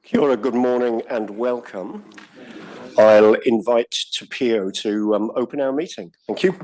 Kia ora, good morning and welcome. I'll invite Tapio to open our meeting. Thank you.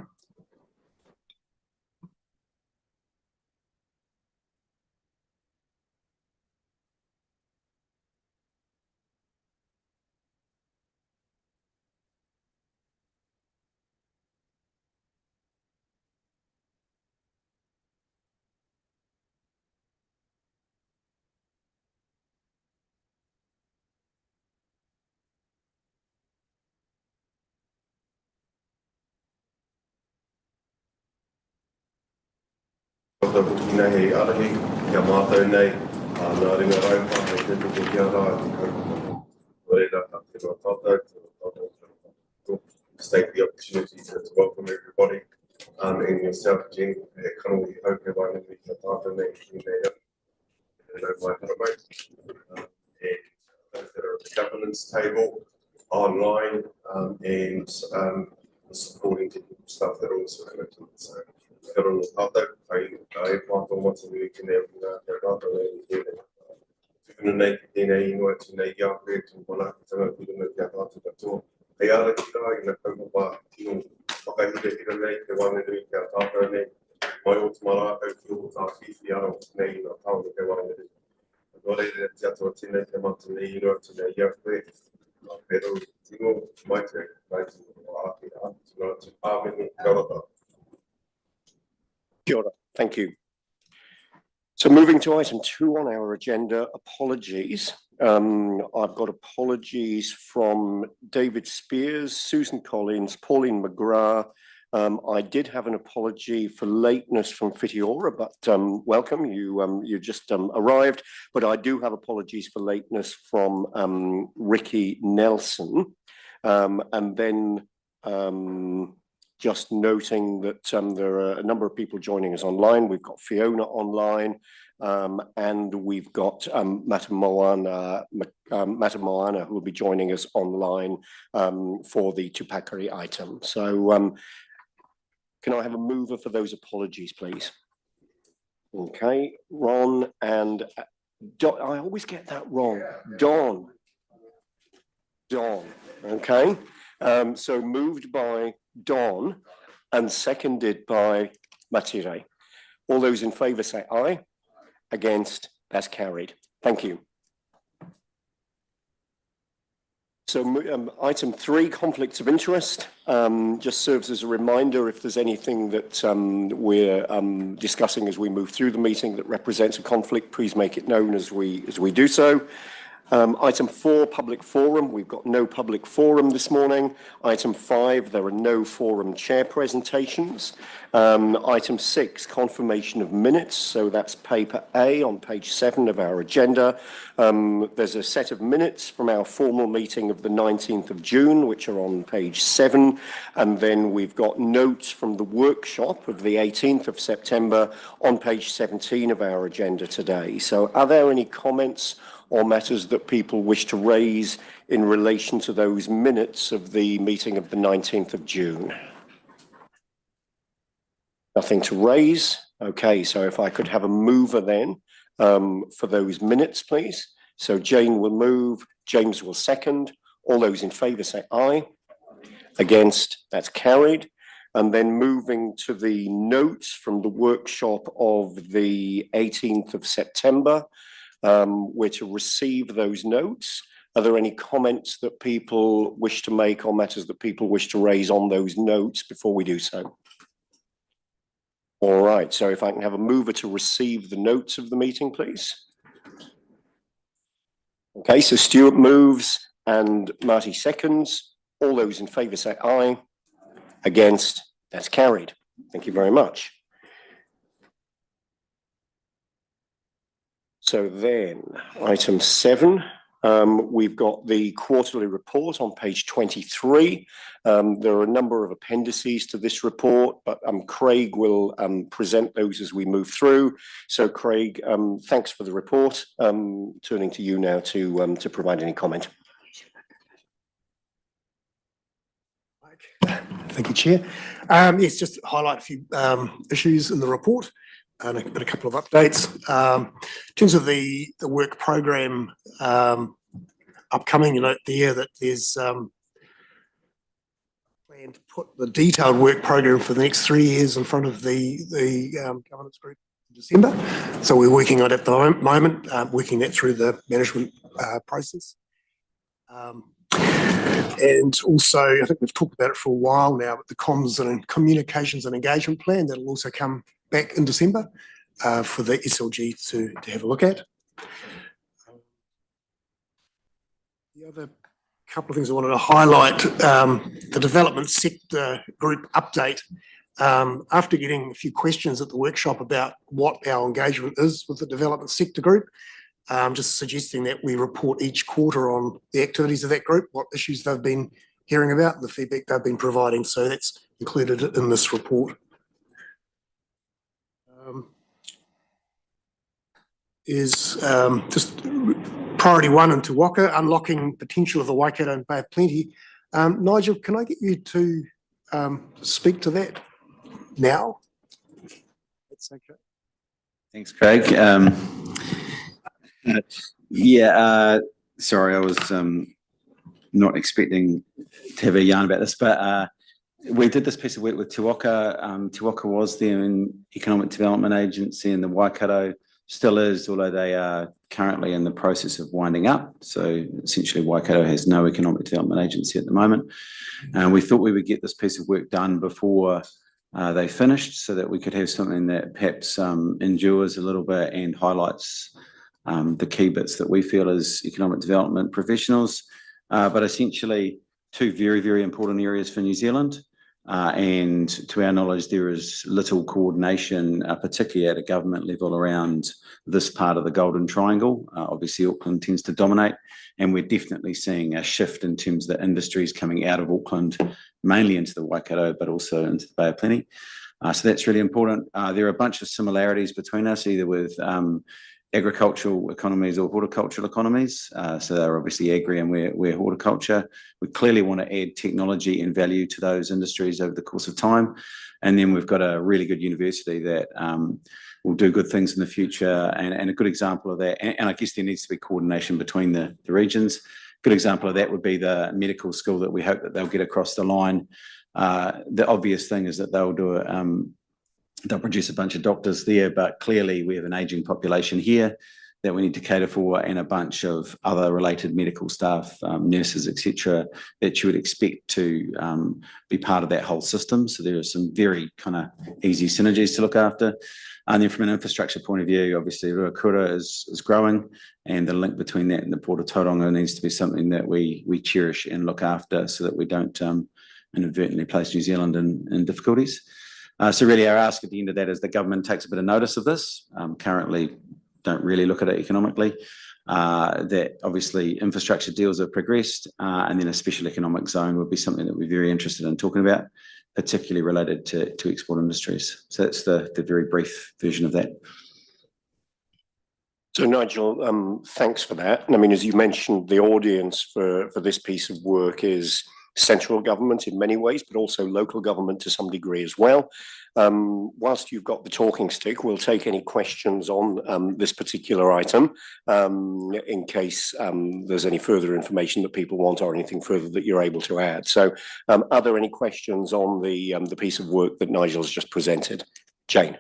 Take the opportunity to welcome everybody, and yourself, Jean. Currently, hope everyone in the and those that are at the governance table online, and the supporting stuff that are also connected. So, Thank you. So moving to item 2 on our agenda, apologies. I've got apologies from David Spears, Susan Collins, Pauline McGrath. I did have an apology for lateness from Fitiora, but welcome, you just arrived. But I do have apologies for lateness from Ricky Nelson. And then just noting that there are a number of people joining us online. We've got Fiona online, and we've got Matamoana, who will be joining us online for the Tupakari item. So can I have a mover for those apologies, please? Okay, Ron and Don. I always get that wrong. Don. Okay. So moved by Don and seconded by Matire. All those in favour say aye. Against, that's carried. Thank you. So item 3, conflicts of interest, just serves as a reminder if there's anything that we're discussing as we move through the meeting that represents a conflict, please make it known as we do so. Item 4, public forum. We've got no public forum this morning. Item 5, there are no forum chair presentations. Item 6, confirmation of minutes. So that's paper A on page 7 of our agenda. There's a set of minutes from our formal meeting of the 19th of June, which are on page 7. And then we've got notes from the workshop of the 18th of September on page 17 of our agenda today. So are there any comments or matters that people wish to raise in relation to those minutes of the meeting of the 19th of June? Nothing to raise. Okay, so if I could have a mover then for those minutes, please. So Jane will move, James will second. All those in favour say aye. Against, that's carried. And then moving to the notes from the workshop of the 18th of September, we're to receive those notes. Are there any comments that people wish to make or matters that people wish to raise on those notes before we do so? All right, so if I can have a mover to receive the notes of the meeting, please. Okay, so Stuart moves and Marty seconds. All those in favour say aye. Against, that's carried. Thank you very much. So then, item 7, we've got the quarterly report on page 23. There are a number of appendices to this report, but Craig will present those as we move through. So Craig, thanks for the report. Turning to you now to provide any comment. Thank you, Chair. Yes, just to highlight a few issues in the report and a couple of updates. In terms of the work program upcoming, you know, there that there's plan to put the detailed work program for the next 3 years in front of the governance group in December. So we're working on it at the moment, working that through the management process. And also, I think we've talked about it for a while now, but the comms and communications and engagement plan that'll also come back in December for the SLG to have a look at. The other couple of things I wanted to highlight, the development sector group update. After getting a few questions at the workshop about what our engagement is with the development sector group, just suggesting that we report each quarter on the activities of that group, what issues they've been hearing about, the feedback they've been providing. So that's included in this report. Is just priority 1 in Te Waka, unlocking potential of the Waikato and Bay of Plenty. Nigel, can I get you to speak to that now? That's okay. Thanks, Craig. Sorry, I was not expecting to have a yarn about this, but we did this piece of work with Te Waka. Te Waka was the Economic Development Agency, and the Waikato still is, although they are currently in the process of winding up. So essentially Waikato has no Economic Development Agency at the moment. And we thought we would get this piece of work done before they finished, so that we could have something that perhaps endures a little bit and highlights the key bits that we feel as economic development professionals, but essentially 2 very, very important areas for New Zealand. And to our knowledge, there is little coordination, particularly at a government level, around this part of the Golden Triangle. Obviously, Auckland tends to dominate, and we're definitely seeing a shift in terms of the industries coming out of Auckland, mainly into the Waikato, but also into the Bay of Plenty. So that's really important. There are a bunch of similarities between us, either with agricultural economies or horticultural economies. So they're obviously agri and we're horticulture. We clearly want to add technology and value to those industries over the course of time. And then we've got a really good university that will do good things in the future. And a good example of that, and I guess there needs to be coordination between the regions. Good example of that would be the medical school that we hope that they'll get across the line. The obvious thing is that they'll produce a bunch of doctors there, but clearly we have an ageing population here that we need to cater for, and a bunch of other related medical staff, nurses, etc., that you would expect to be part of that whole system. So there are some very kind of easy synergies to look after. And then from an infrastructure point of view, obviously Ruakura is growing, and the link between that and the Port of Tauranga needs to be something that we cherish and look after, so that we don't inadvertently place New Zealand in difficulties. So really our ask at the end of that is the government takes a bit of notice of this. Currently don't really look at it economically. That obviously infrastructure deals have progressed, and then a special economic zone would be something that we're very interested in talking about, particularly related to export industries. So that's the very brief version of that. So Nigel, thanks for that. And I mean, as you mentioned, the audience for this piece of work is central government in many ways, but also local government to some degree as well. Whilst you've got the talking stick, we'll take any questions on this particular item in case there's any further information that people want or anything further that you're able to add. So are there any questions on the piece of work that Nigel's just presented? Jane.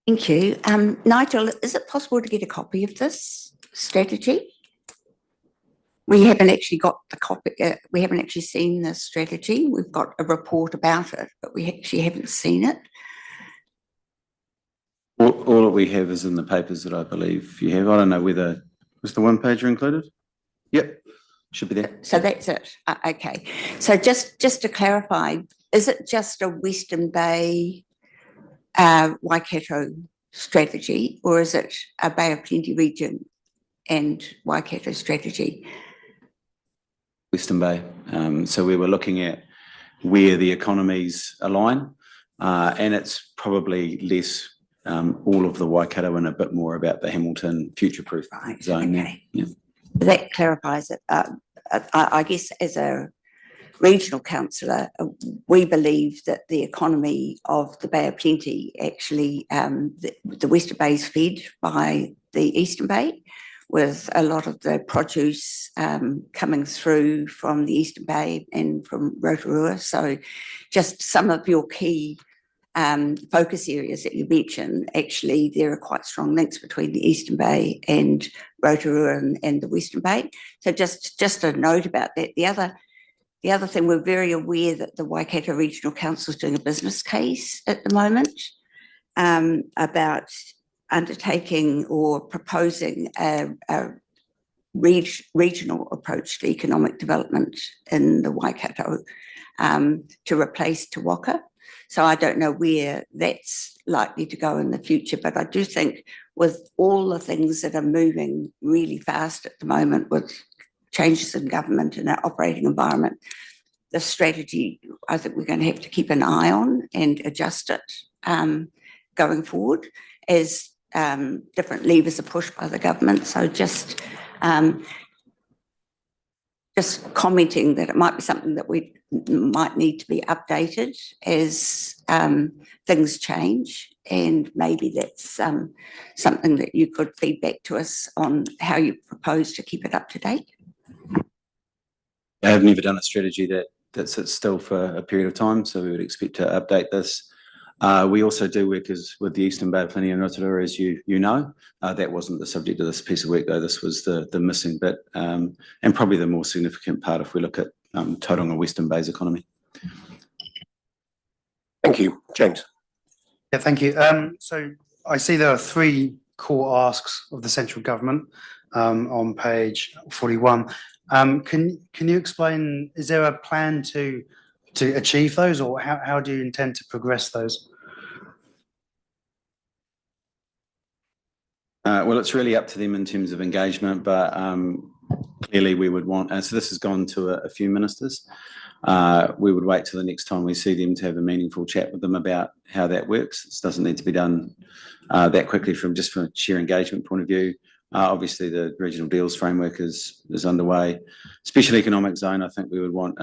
Thank you. Nigel, is it possible to get a copy of this strategy? We haven't actually got the copy, we haven't actually seen the strategy. We've got a report about it, but we actually haven't seen it. All that we have is in the papers that I believe you have. I don't know whether Was the one pager included? Yep, should be there. So that's it. Okay. So just to clarify, is it just a Western Bay Waikato strategy, or is it a Bay of Plenty region and Waikato strategy? Western Bay. So we were looking at where the economies align, and it's probably less all of the Waikato and a bit more about the Hamilton future-proof zone. Okay. Yeah. That clarifies it. I guess as a regional councillor, we believe that the economy of the Bay of Plenty actually, the Western Bay is fed by the Eastern Bay, with a lot of the produce coming through from the Eastern Bay and from Rotorua. So just some of your key focus areas that you mentioned, actually there are quite strong links between the Eastern Bay and Rotorua and the Western Bay. So just a note about that. The other thing, we're very aware that the Waikato Regional Council is doing a business case at the moment about undertaking or proposing a regional approach to economic development in the Waikato to replace Te Waka. So I don't know where that's likely to go in the future, but I do think with all the things that are moving really fast at the moment, with changes in government and our operating environment, the strategy, I think we're going to have to keep an eye on and adjust it going forward as different levers are pushed by the government. So just commenting that it might be something that we might need to be updated as things change, and maybe that's something that you could feed back to us on how you propose to keep it up to date. I've never done a strategy that sits still for a period of time, so we would expect to update this. We also do work with the Eastern Bay of Plenty and Rotorua, as you know. That wasn't the subject of this piece of work, though. This was the missing bit, and probably the more significant part if we look at Tauranga Western Bay's economy. Thank you. James. Yeah, thank you. So I see there are 3 core asks of the central government on page 41. Can you explain, is there a plan to achieve those, or how do you intend to progress those? Well, it's really up to them in terms of engagement, but clearly we would want, so this has gone to a few ministers. We would wait till the next time we see them to have a meaningful chat with them about how that works. This doesn't need to be done that quickly from a sheer engagement point of view. Obviously, the regional deals framework is underway. Special economic zone, I think we would want,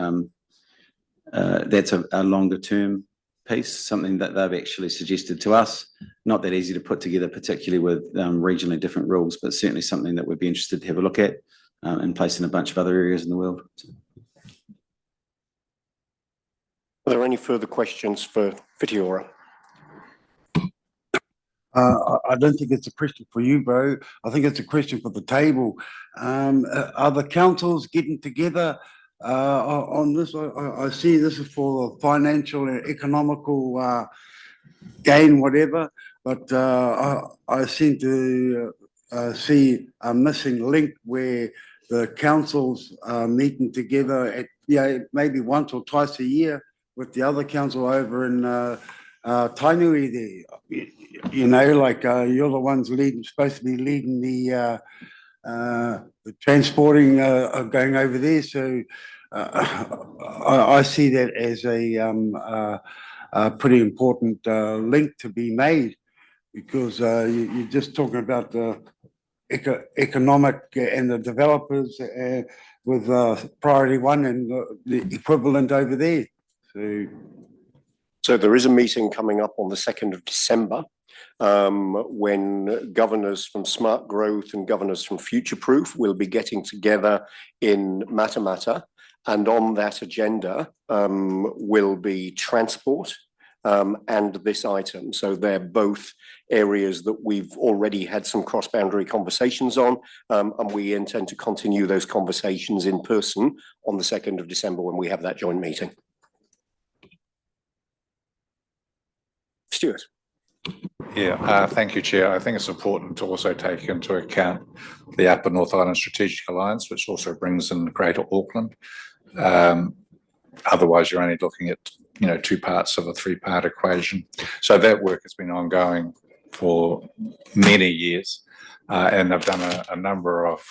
that's a longer term piece, something that they've actually suggested to us. Not that easy to put together, particularly with regionally different rules, but certainly something that we'd be interested to have a look at in place in a bunch of other areas in the world. Are there any further questions for Whitiora? I don't think it's a question for you, bro. I think it's a question for the table. Are the councils getting together on this? I see this is for financial and economical gain, whatever, but I seem to see a missing link where the councils are meeting together at maybe once or twice a year with the other council over in Tainui there. You know, like you're the ones supposed to be leading the transporting going over there. So I see that as a pretty important link to be made, because you're just talking about the economic and the developers with priority 1 and the equivalent over there. So there is a meeting coming up on the 2nd of December when governors from SmartGrowth and governors from Future-Proof will be getting together in Matamata, and on that agenda will be transport and this item. So they're both areas that we've already had some cross-boundary conversations on, and we intend to continue those conversations in person on the 2nd of December when we have that joint meeting. Stuart. Thank you, Chair. I think it's important to also take into account the Upper North Island Strategic Alliance, which also brings in Greater Auckland. Otherwise, you're only looking at, two parts of a three-part equation. So that work has been ongoing for many years, and they've done a number of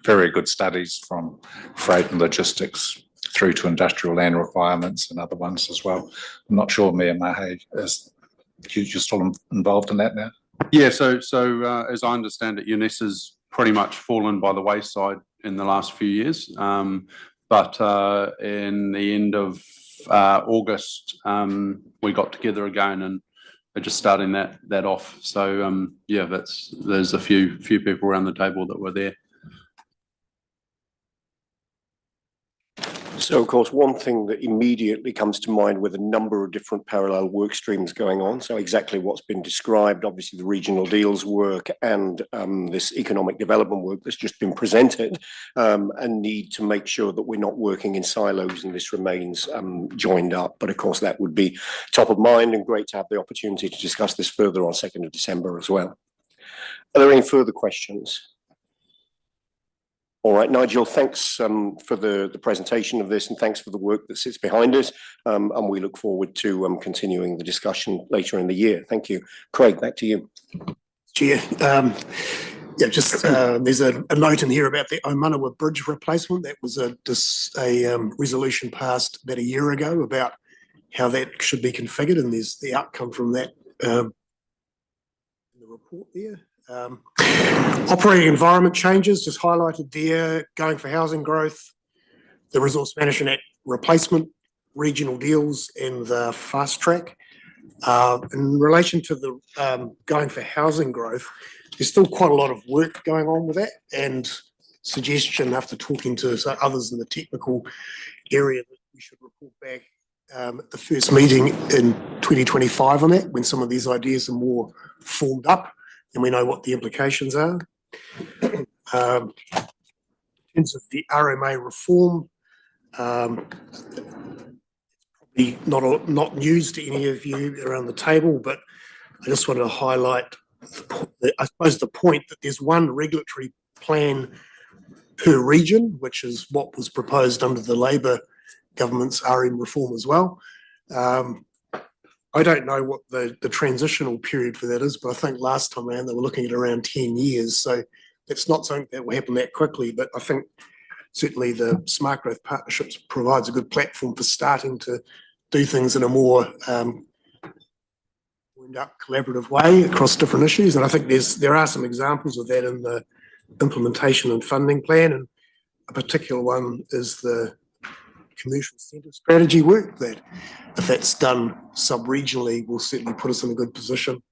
very good studies from freight and logistics through to industrial land requirements and other ones as well. I'm not sure, Mayor Mahe, you're still involved in that now? Yeah, so as I understand it, UNESA's pretty much fallen by the wayside in the last few years. But in the end of August, we got together again and are just starting that off. So there's a few people around the table that were there. So, of course, one thing that immediately comes to mind with a number of different parallel work streams going on. So exactly what's been described, obviously the regional deals work and this economic development work that's just been presented, and need to make sure that we're not working in silos and this remains joined up. But of course, that would be top of mind and great to have the opportunity to discuss this further on 2nd of December as well. Are there any further questions? All right, Nigel, thanks for the presentation of this and thanks for the work that sits behind it. And we look forward to continuing the discussion later in the year. Thank you. Craig, back to you. Chair, there's a note in here about the Omanawa Bridge replacement. That was a resolution passed about a year ago about how that should be configured, and there's the outcome from that in the report there. Operating environment changes, just highlighted there, going for housing growth, the Resource Management Act replacement, regional deals and the fast track. In relation to the going for housing growth, there's still quite a lot of work going on with that, and suggestion after talking to others in the technical area that we should report back at the first meeting in 2025 on that, when some of these ideas are more formed up and we know what the implications are. In terms of the RMA reform, probably not news to any of you around the table, but I just wanted to highlight, I suppose, the point that there's one regulatory plan per region, which is what was proposed under the Labor government's RM reform as well. I don't know what the transitional period for that is, but I think last time around they were looking at around 10 years. So it's not something that will happen that quickly, but I think certainly the SmartGrowth Partnerships provides a good platform for starting to do things in a more collaborative way across different issues. And I think there are some examples of that in the implementation and funding plan. And a particular one is the commercial centre strategy work that, if that's done sub-regionally, will certainly put us in a good position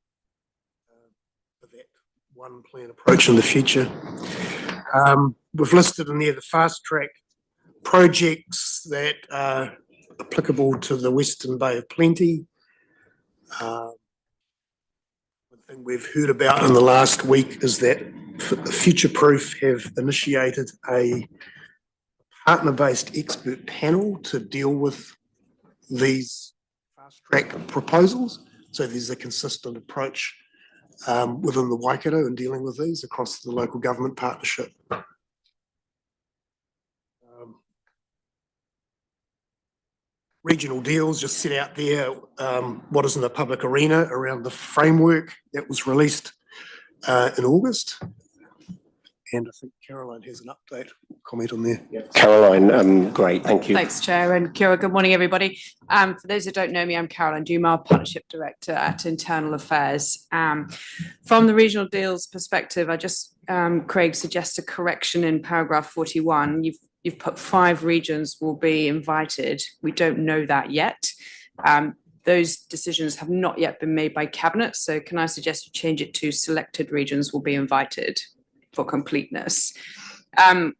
for that one plan approach in the future. We've listed in there the fast track projects that are applicable to the Western Bay of Plenty. One thing we've heard about in the last week is that Future Proof have initiated a partner-based expert panel to deal with these fast-track proposals. So there's a consistent approach within the Waikato in dealing with these across the local government partnership. Regional deals just set out there what is in the public arena around the framework that was released in August. And I think Caroline has an update comment on there. Yeah. Caroline, great, thank you. Thanks, Chair, and Kia ora, good morning, everybody. For those who don't know me, I'm Caroline Dumar, Partnership Director at Internal Affairs. From the regional deals perspective, I just, Craig, suggest a correction in paragraph 41. You've put 5 regions will be invited. We don't know that yet. Those decisions have not yet been made by Cabinet, so can I suggest you change it to selected regions will be invited for completeness.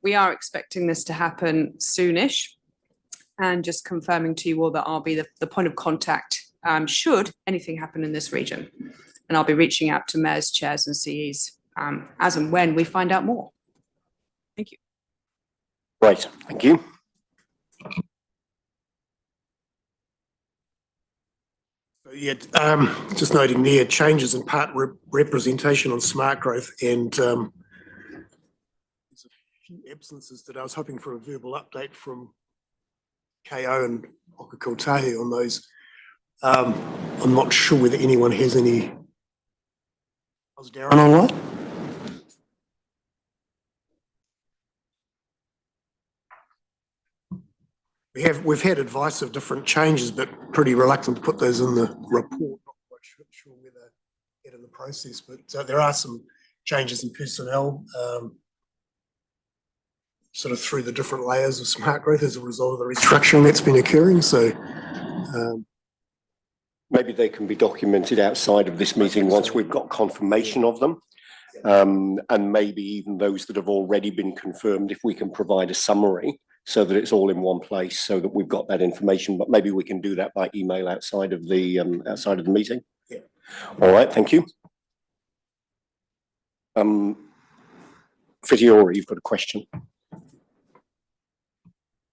We are expecting this to happen soonish, and just confirming to you all that I'll be the point of contact should anything happen in this region. And I'll be reaching out to mayors, chairs and CEs as and when we find out more. Thank you. Right, thank you. So Yeah, just noting there, changes in part representation on SmartGrowth and there's a few absences that I was hoping for a verbal update from KO and Okakotahi on those. I'm not sure whether anyone has any. Was Darren online? We've had advice of different changes, but pretty reluctant to put those in the report. Not quite sure where they're at in the process, but there are some changes in personnel, sort of through the different layers of SmartGrowth as a result of the restructuring that's been occurring. So maybe they can be documented outside of this meeting once we've got confirmation of them. And maybe even those that have already been confirmed, if we can provide a summary so that it's all in one place, so that we've got that information. But maybe we can do that by email outside of the meeting. Yeah. All right. Thank you. Fitiora, you've got a question.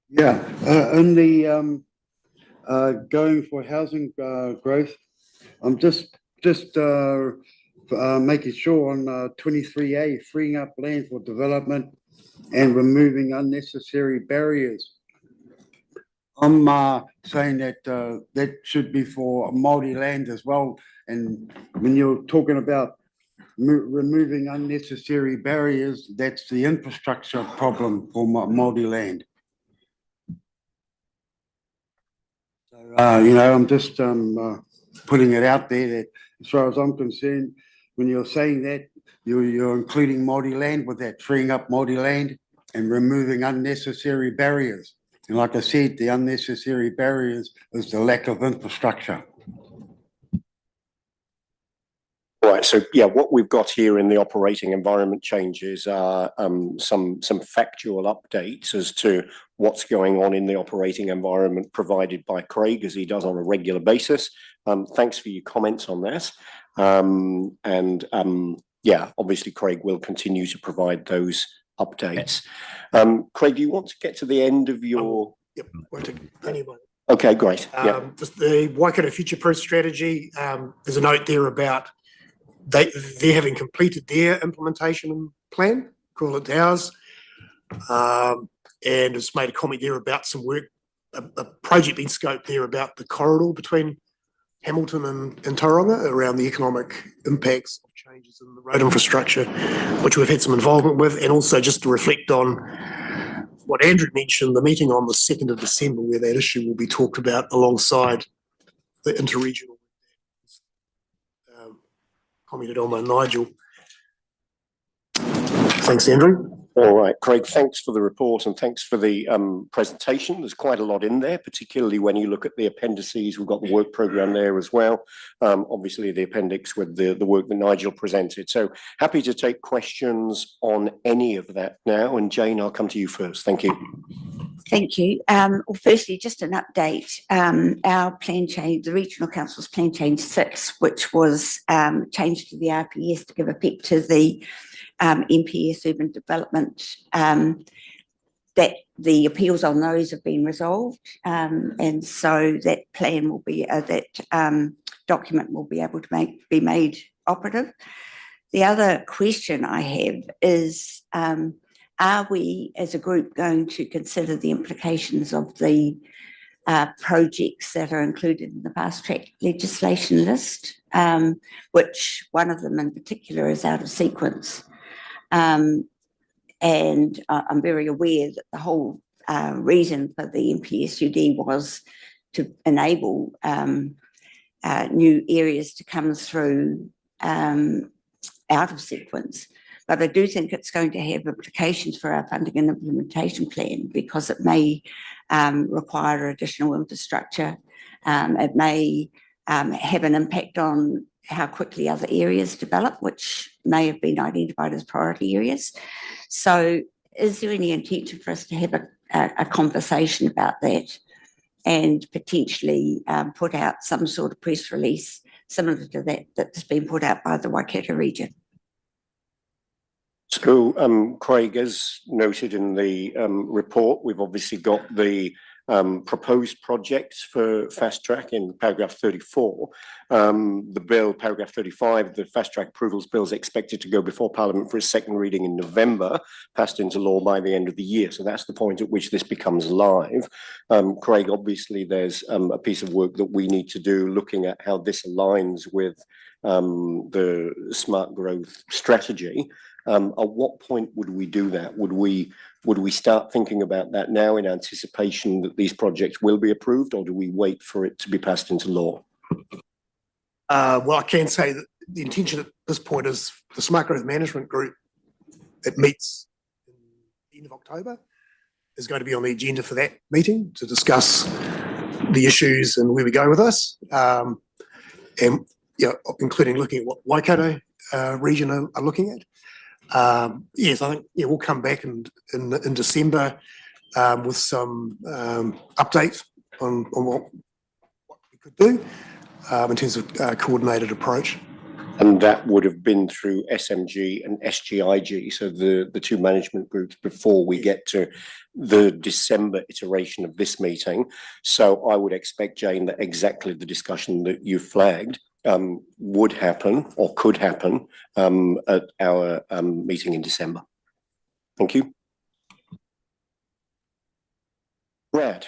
Yeah, in the going for housing growth, I'm just making sure on 23A, freeing up land for development and removing unnecessary barriers. I'm saying that that should be for multi-land as well. And when you're talking about removing unnecessary barriers, that's the infrastructure problem for multi-land. I'm just putting it out there that as far as I'm concerned, when you're saying that, you're including multi-land with that, freeing up multi-land and removing unnecessary barriers. And like I said, the unnecessary barriers is the lack of infrastructure. All right, so yeah, what we've got here in the operating environment changes are some factual updates as to what's going on in the operating environment provided by Craig, as he does on a regular basis. Thanks for your comments on that. Yeah, obviously Craig will continue to provide those updates. Craig, do you want to get to the end of your? Yep, won't take any of mine. Okay, great. Yeah. Just the Waikato Future Proof strategy, there's a note there about they're having completed their implementation plan, call it ours, and it's made a comment there about some work, a project being scoped there about the corridor between Hamilton and Tauranga around the economic impacts of changes in the road infrastructure, which we've had some involvement with, and also just to reflect on what Andrew mentioned, the meeting on the 2nd of December, where that issue will be talked about alongside the interregional commented on by Nigel. Thanks, Andrew. All right, Craig, thanks for the report and thanks for the presentation. There's quite a lot in there, particularly when you look at the appendices. We've got the work programme there as well. Obviously, the appendix with the work that Nigel presented. So happy to take questions on any of that now. And Jane, I'll come to you first. Thank you. Thank you. Well, firstly, just an update. Our plan change, the Regional Council's plan change 6, which was changed to the RPS to give effect to the MPS urban development, that the appeals on those have been resolved, and so that plan will be that document will be able to be made operative. The other question I have is, are we as a group going to consider the implications of the projects that are included in the fast track legislation list, which one of them in particular is out of sequence? And I'm very aware that the whole reason for the MPSUD was to enable new areas to come through out of sequence. But I do think it's going to have implications for our funding and implementation plan, because it may require additional infrastructure. It may have an impact on how quickly other areas develop, which may have been identified as priority areas. So is there any intention for us to have a conversation about that and potentially put out some sort of press release similar to that that's been put out by the Waikato region? So, Craig, as noted in the report, we've obviously got the proposed projects for fast track in paragraph 34. The bill, paragraph 35, the fast track approvals bill is expected to go before Parliament for a second reading in November, passed into law by the end of the year. So that's the point at which this becomes live. Craig, obviously there's a piece of work that we need to do looking at how this aligns with the smart growth strategy. At what point would we do that? Would we start thinking about that now in anticipation that these projects will be approved, or do we wait for it to be passed into law? Well, I can say that the intention at this point is the Smart Growth Management Group, it meets in the end of October, is going to be on the agenda for that meeting to discuss the issues and where we go with this. And including looking at what Waikato region are looking at. Yes, I think we'll come back in December with some updates on what we could do in terms of coordinated approach. And that would have been through SMG and SGIG, so the two management groups before we get to the December iteration of this meeting. So I would expect, Jane, that exactly the discussion that you flagged would happen or could happen at our meeting in December. Thank you. Brad,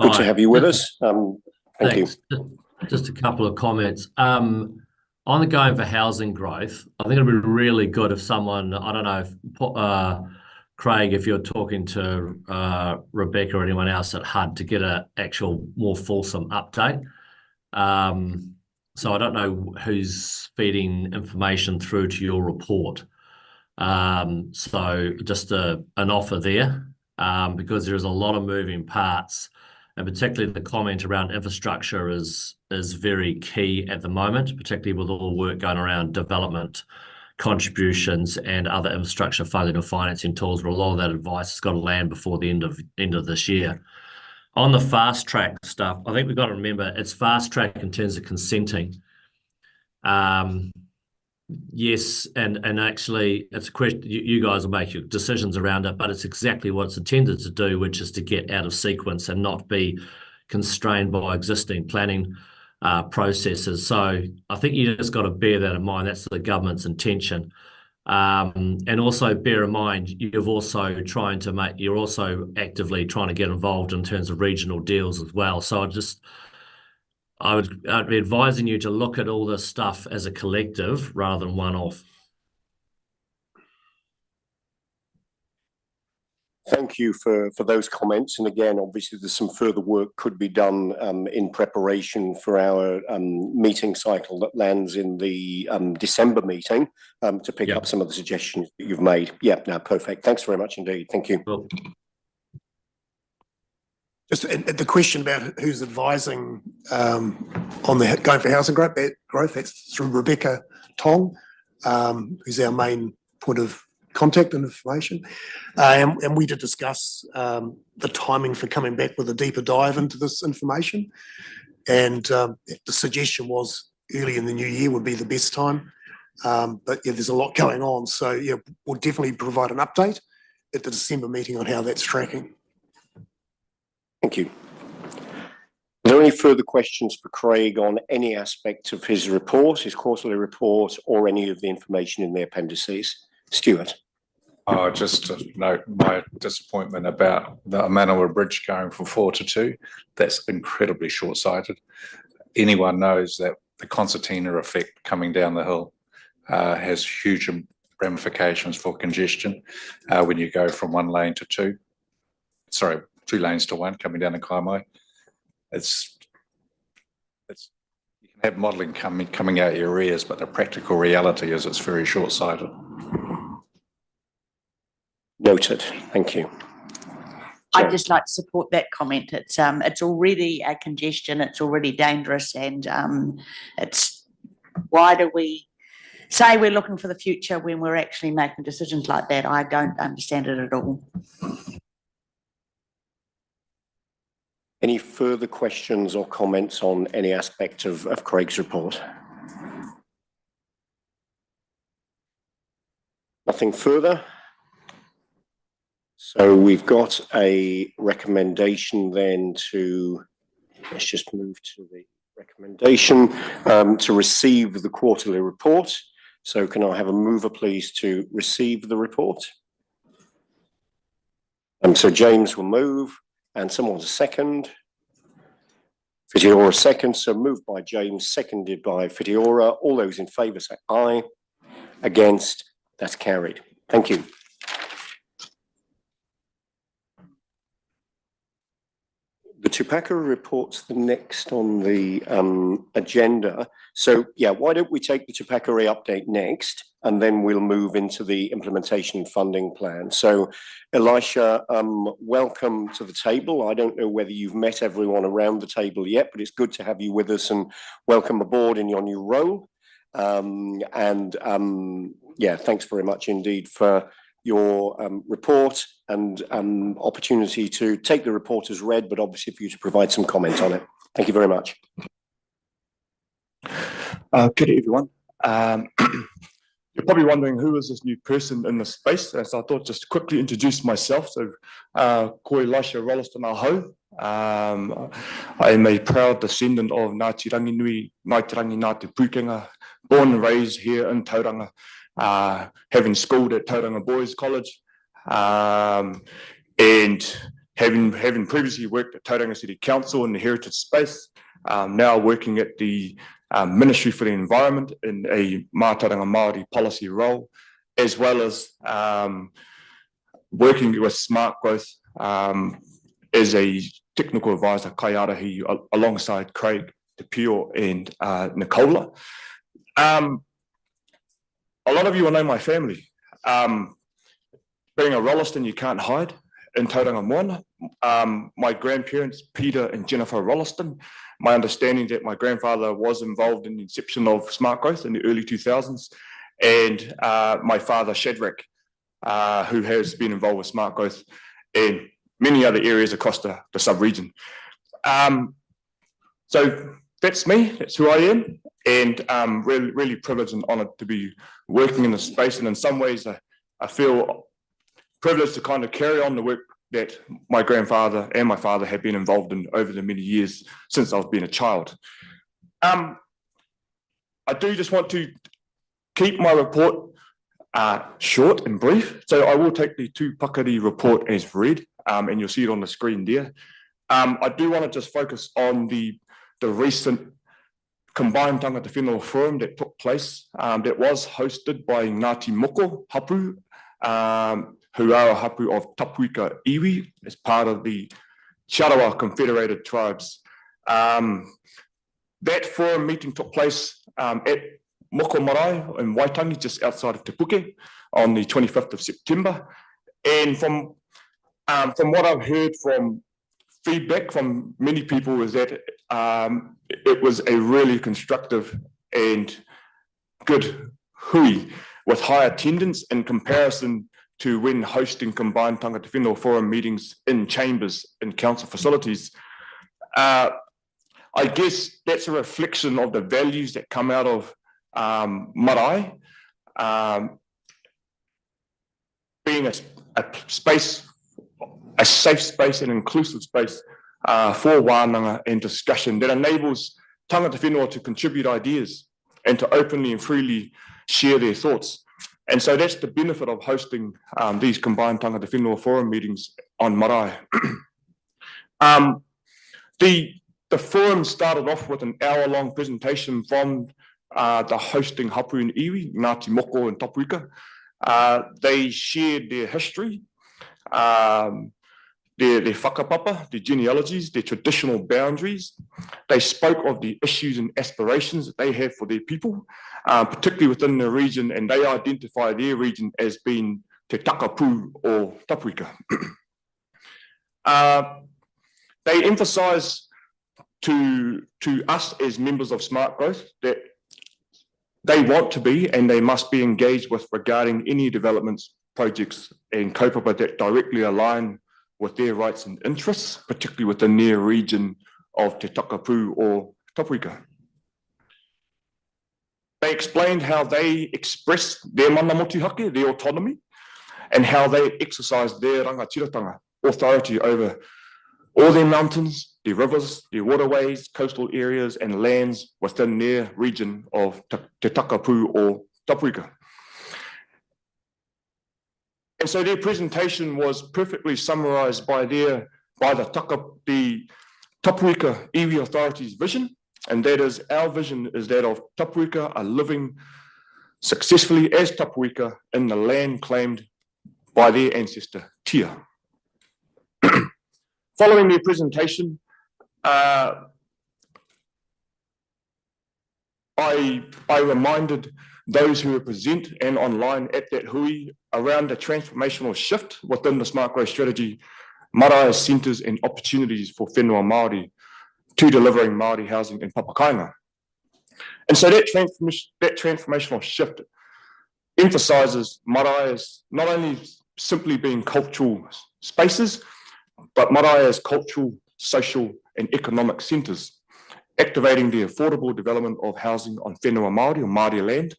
good to have you with us. Thank you. Just a couple of comments. On the going for housing growth, I think it'd be really good if someone, I don't know, if Craig, if you're talking to Rebecca or anyone else at HUD to get an actual more fulsome update. So I don't know who's feeding information through to your report. So just an offer there, because there's a lot of moving parts, and particularly the comment around infrastructure is very key at the moment, particularly with all the work going around development contributions and other infrastructure funding or financing tools, where a lot of that advice has got to land before the end of this year. On the fast track stuff, I think we've got to remember it's fast track in terms of consenting. Yes, and actually it's a question, you guys will make your decisions around it, but it's exactly what it's intended to do, which is to get out of sequence and not be constrained by existing planning processes. So I think you just got to bear that in mind. That's the government's intention. And also bear in mind, you're also actively trying to get involved in terms of regional deals as well. So I'd be advising you to look at all this stuff as a collective rather than one-off. Thank you for those comments. And again, obviously, there's some further work could be done in preparation for our meeting cycle that lands in the December meeting to pick up some of the suggestions that you've made. Yeah, no, perfect. Thanks very much indeed. Thank you. Cool. Just the question about who's advising on the going for housing growth, that's through Rebecca Tong, who's our main point of contact and information. And we did discuss the timing for coming back with a deeper dive into this information. And the suggestion was early in the new year would be the best time. But yeah, there's a lot going on. So yeah, we'll definitely provide an update at the December meeting on how that's tracking. Thank you. Are there any further questions for Craig on any aspect of his report, his quarterly report, or any of the information in the appendices? Stuart. Just to note my disappointment about the Manawa Bridge going from 4 to 2. That's incredibly short-sighted. Anyone knows that the concertina effect coming down the hill has huge ramifications for congestion when you go from 1 lane to 2. Sorry, 2 lanes to 1 coming down the Kaimai. It's you can have modelling coming out your ears, but the practical reality is it's very short-sighted. Noted. Thank you. I'd just like to support that comment. It's already a congestion. It's already dangerous, and it's why do we say we're looking for the future when we're actually making decisions like that? I don't understand it at all. Any further questions or comments on any aspect of Craig's report? Nothing further. So we've got a recommendation then to, let's just move to the recommendation to receive the quarterly report. So can I have a mover, please, to receive the report? So James will move, and someone's a second. Fitiora second, so moved by James, seconded by Fitiora. All those in favour say aye. Against, that's carried. Thank you. The Tupaka report's the next on the agenda. So yeah, why don't we take the Tupaka update next, and then we'll move into the implementation funding plan. So Elisha, welcome to the table. I don't know whether you've met everyone around the table yet, but it's good to have you with us, and welcome aboard in your new role. Yeah, thanks very much indeed for your report and opportunity to take the report as read, but obviously for you to provide some comment on it. Thank you very much. Good day, everyone. You're probably wondering who is this new person in the space, so I thought just quickly introduce myself. So, ko Elisha Rolliston Aho. I am a proud descendant of Ngāti Ranginui, Ngāti Rangi Ngāti Pukenga, born and raised here in Tauranga, having schooled at Tauranga Boys College, and having previously worked at Tauranga City Council in the heritage space, now working at the Ministry for the Environment in a Mātauranga Māori policy role, as well as working with SmartGrowth as a technical advisor, kaiarahi, alongside Craig, Te Pio, and Nicola. A lot of you will know my family. Being a Rolliston, you can't hide in Tauranga Moana. My grandparents, Peter and Jennifer Rolliston. My understanding that my grandfather was involved in the inception of SmartGrowth in the early 2000s, and my father, Shadrach, who has been involved with SmartGrowth in many other areas across the sub-region. So that's me, that's who I am, and really privileged and honoured to be working in this space, and in some ways I feel privileged to kind of carry on the work that my grandfather and my father have been involved in over the many years since I've been a child. I do just want to keep my report short and brief, so I will take the Tupaka report as read, and you'll see it on the screen there. I do want to just focus on the recent Combined Tangata Whenua Forum that took place, that was hosted by Ngāti Moko Hapu, who are a hapu of Tapuika Iwi, as part of the Charawa Confederated Tribes. That forum meeting took place at Moko Marae in Waitangi, just outside of Te Puke, on the 25th of September. And from what I've heard from feedback from many people is that it was a really constructive and good hui, with high attendance in comparison to when hosting Combined Tangata Whenua Forum meetings in chambers and council facilities. I guess that's a reflection of the values that come out of marae, being a space, a safe space and inclusive space for wānanga and discussion that enables tangata whenua to contribute ideas and to openly and freely share their thoughts. And so that's the benefit of hosting these Combined Tangata Whenua Forum meetings on marae. The forum started off with an hour-long presentation from the hosting hapu and iwi, Ngāti Moko and Tapuika. They shared their history, their whakapapa, their genealogies, their traditional boundaries. They spoke of the issues and aspirations that they have for their people, particularly within the region, and they identify their region as being Te Takapu or Tapuika. They emphasise to us as members of SmartGrowth that they want to be and they must be engaged with regarding any developments, projects and kaupapa that directly align with their rights and interests, particularly within their region of Te Takapu or Tapuika. They explained how they express their mana motuhake, their autonomy, and how they exercise their rangatiratanga authority over all their mountains, their rivers, their waterways, coastal areas and lands within their region of Te Takapū or Tapuika. And so their presentation was perfectly summarised by the Tapuika Iwi Authority's vision, and that is our vision is that of Tapuika are living successfully as Tapuika in the land claimed by their ancestor Tia. Following their presentation, I reminded those who were present and online at that hui around the transformational shift within the Smart Growth strategy, marae centres and opportunities for whenua Māori to delivering Māori housing in Papakainga. And so that transformational shift emphasises marae as not only simply being cultural spaces, but marae as cultural, social and economic centres, activating the affordable development of housing on whenua Māori or Māori land,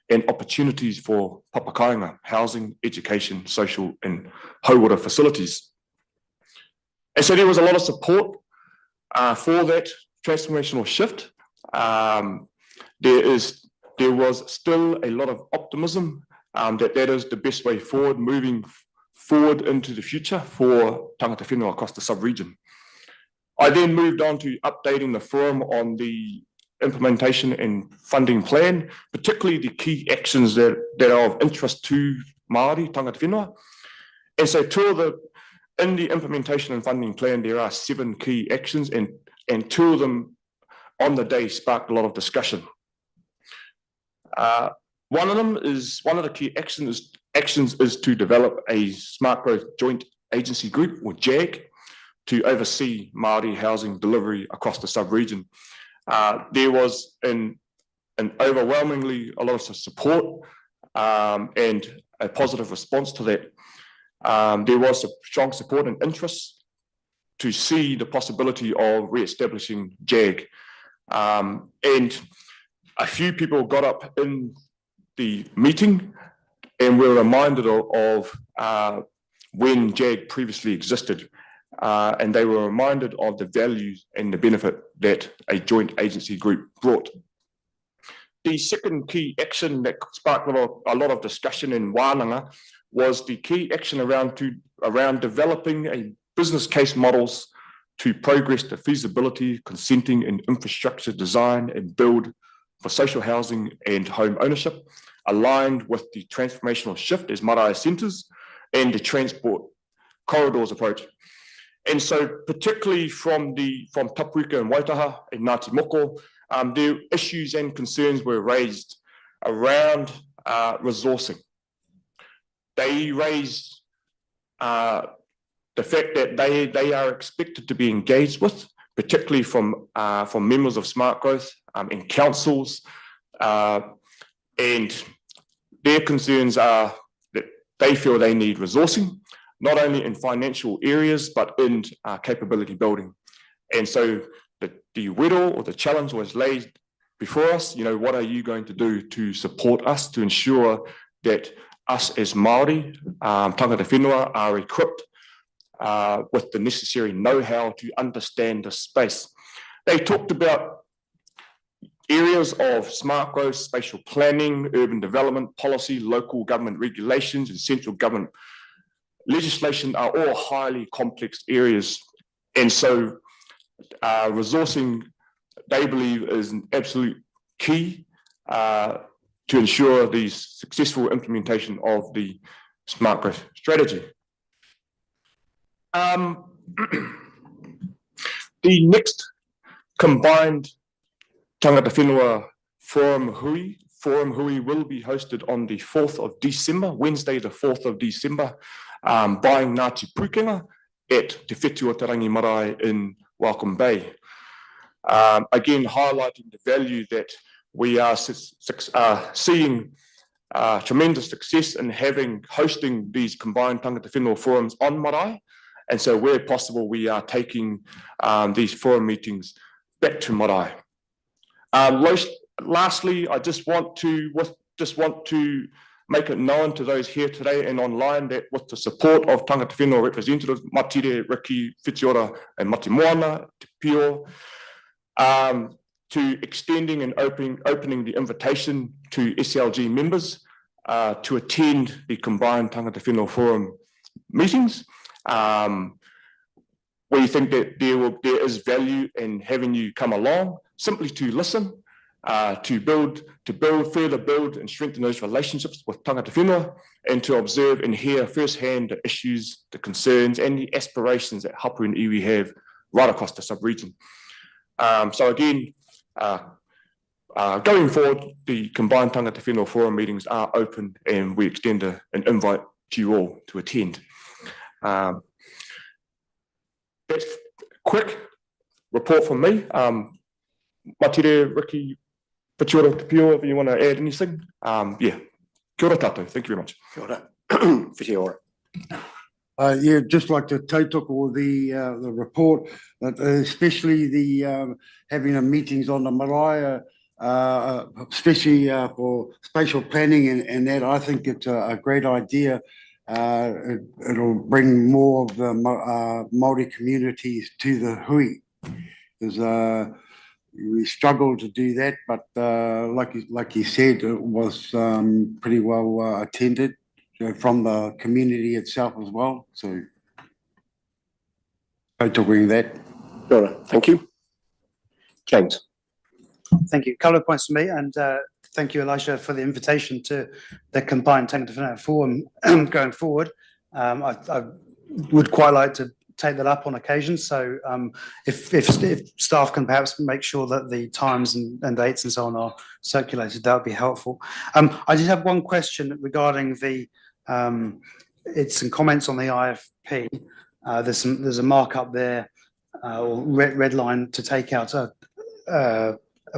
and opportunities for Papakainga, housing, education, social and hauora facilities. And so there was a lot of support for that transformational shift. There was still a lot of optimism that is the best way forward, moving forward into the future for tangata whenua across the sub-region. I then moved on to updating the forum on the implementation and funding plan, particularly the key actions that are of interest to Māori tangata whenua. And so in the implementation and funding plan, there are 7 key actions, and 2 of them on the day sparked a lot of discussion. One of the key actions is to develop a Smart Growth Joint Agency Group, or JAG, to oversee Māori housing delivery across the sub-region. There was an overwhelmingly a lot of support and a positive response to that. There was a strong support and interest to see the possibility of re-establishing JAG. And a few people got up in the meeting and were reminded of when JAG previously existed. And they were reminded of the values and the benefit that a joint agency group brought. The second key action that sparked a lot of discussion in Wānanga was the key action around developing a business case models to progress the feasibility, consenting and infrastructure design and build for social housing and home ownership, aligned with the transformational shift as marae centres and the transport corridors approach. And so particularly from Tapuika and Waitaha and Ngāti Moko, their issues and concerns were raised around resourcing. They raised the fact that they are expected to be engaged with, particularly from members of Smart Growth and councils, and their concerns are that they feel they need resourcing, not only in financial areas, but in capability building. And so the riddle or the challenge was laid before us, what are you going to do to support us to ensure that us as Māori, tangata whenua, are equipped with the necessary know-how to understand the space. They talked about areas of smart growth, spatial planning, urban development, policy, local government regulations, and central government legislation are all highly complex areas. And so resourcing, they believe, is an absolute key to ensure the successful implementation of the Smart Growth strategy. The next combined tangata whenua forum hui will be hosted on the 4th of December, Wednesday the 4th of December, by Ngāti Pukenga at Te Whetua Tarangi Marae in Welcome Bay. Again, highlighting the value that we are seeing tremendous success in hosting these combined tangata whenua forums on marae. And so where possible, we are taking these forum meetings back to marae. Lastly, I just want to make it known to those here today and online that with the support of Tangata Whenua representatives, Matire, Riki, Whitiora and Mati Moana, Te Pio, to extending and opening the invitation to SLG members to attend the combined Tangata Whenua Forum meetings. We think that there is value in having you come along, simply to listen, to further build and strengthen those relationships with Tangata Whenua, and to observe and hear firsthand the issues, the concerns, and the aspirations that Hapu and iwi have right across the sub-region. So again, going forward, the combined Tangata Whenua Forum meetings are open, and we extend an invite to you all to attend. That's a quick report from me. Matire, Riki, Whitiora, Te Pio, if you want to add anything. Yeah, kia ora tātou. Thank you very much. Kia ora. Whitiora. Yeah, just like to tautoko the report, but especially the having the meetings on the marae, especially for spatial planning and that. I think it's a great idea. It'll bring more of the Māori communities to the hui, because we struggled to do that, but like you said, it was pretty well attended from the community itself as well. So, tautoko that. Kia ora. Thank you. James. Thank you. A couple of points for me, and thank you, Elisha, for the invitation to the combined Tangata Whenua Forum going forward. I would quite like to take that up on occasion. So if staff can perhaps make sure that the times and dates and so on are circulated, that would be helpful. I did have one question regarding the it's some comments on the IFP. There's a markup there, or red line to take out a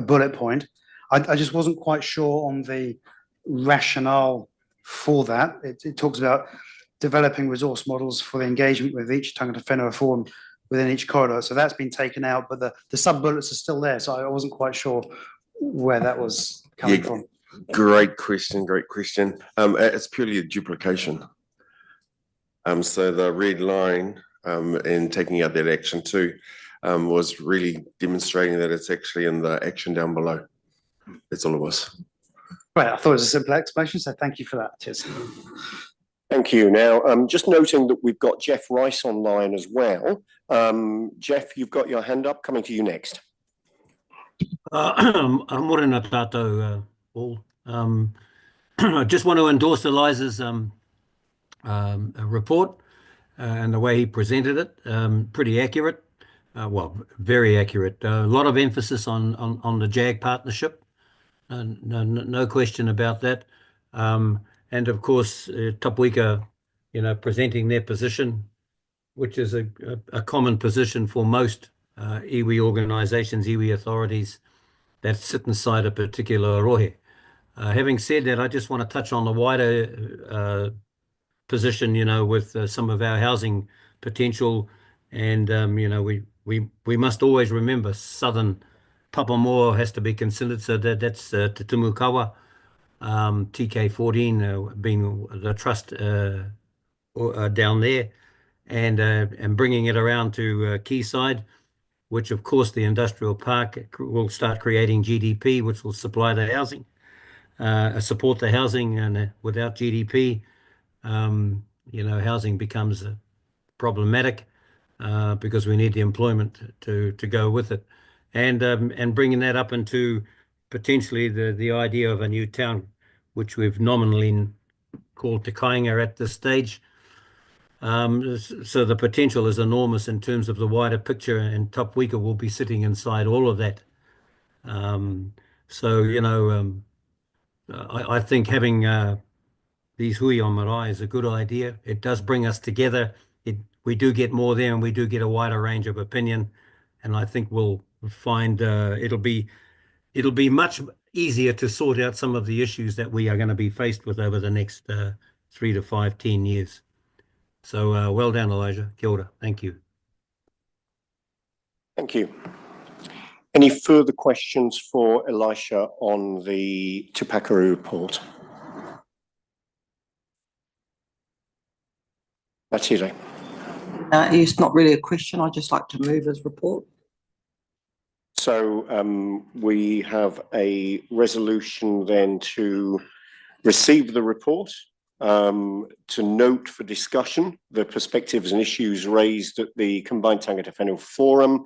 bullet point. I just wasn't quite sure on the rationale for that. It talks about developing resource models for the engagement with each Tangata Whenua Forum within each corridor. So that's been taken out, but the sub-bullets are still there. So I wasn't quite sure where that was coming from. Great question, great question. It's purely a duplication. So the red line and taking out that action too was really demonstrating that it's actually in the action down below. That's all it was. Right, I thought it was a simple explanation, so thank you for that. Cheers. Thank you. Now, just noting that we've got Jeff Rice online as well. Jeff, you've got your hand up. Coming to you next. Morena tātou all. I just want to endorse Eliza's report and the way he presented it. Pretty accurate. Well, very accurate. A lot of emphasis on the JAG partnership. No question about that. And of course, Tapuika, presenting their position, which is a common position for most iwi organisations, iwi authorities that sit inside a particular rohe. Having said that, I just want to touch on the wider position, with some of our housing potential. And, we must always remember southern Papamoa has to be considered. So that's Te Tumukawa, TK14 being the trust down there, and bringing it around to Quayside, which of course the industrial park will start creating GDP, which will supply the housing, support the housing, and without GDP, housing becomes problematic because we need the employment to go with it, and bringing that up into potentially the idea of a new town, which we've nominally called Te Kāinga at this stage. So the potential is enormous in terms of the wider picture, and Tapuika will be sitting inside all of that. I think having these hui on marae is a good idea. It does bring us together. We do get more there, and we do get a wider range of opinion. And I think we'll find it'll be much easier to sort out some of the issues that we are going to be faced with over the next 3 to 5, 10 years. So well done, Elijah. Kia ora. Thank you. Thank you. Any further questions for Elisha on the Te Pakaru report? Matilda. It's not really a question. I'd just like to move his report. So we have a resolution then to receive the report, to note for discussion the perspectives and issues raised at the Combined Tangata Whenua Forum,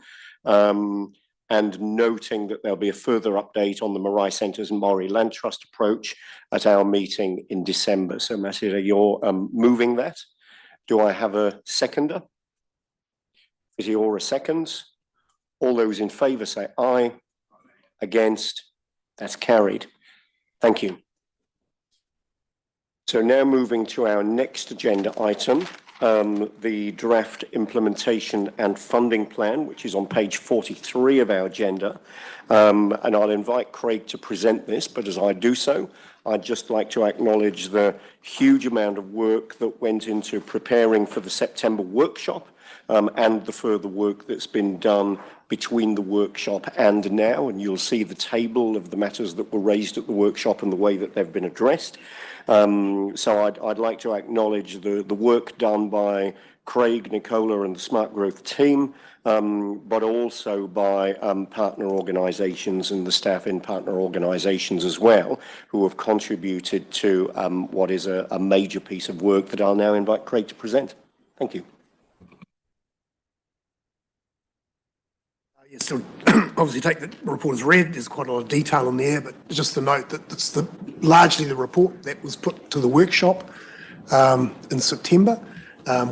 and noting that there'll be a further update on the Marae Centre's Māori Land Trust approach at our meeting in December. So Matilda, you're moving that. Do I have a seconder? Isiora seconds. All those in favour say aye. Against? That's carried. Thank you. So now moving to our next agenda item, the draft implementation and funding plan, which is on page 43 of our agenda. And I'll invite Craig to present this, but as I do so, I'd just like to acknowledge the huge amount of work that went into preparing for the September workshop, and the further work that's been done between the workshop and now. And you'll see the table of the matters that were raised at the workshop and the way that they've been addressed. So I'd like to acknowledge the work done by Craig, Nicola and the SmartGrowth team, but also by partner organisations and the staff in partner organisations as well, who have contributed to what is a major piece of work that I'll now invite Craig to present. Thank you. Yes, so obviously take the report as read. There's quite a lot of detail in there, but just to note that it's largely the report that was put to the workshop in September,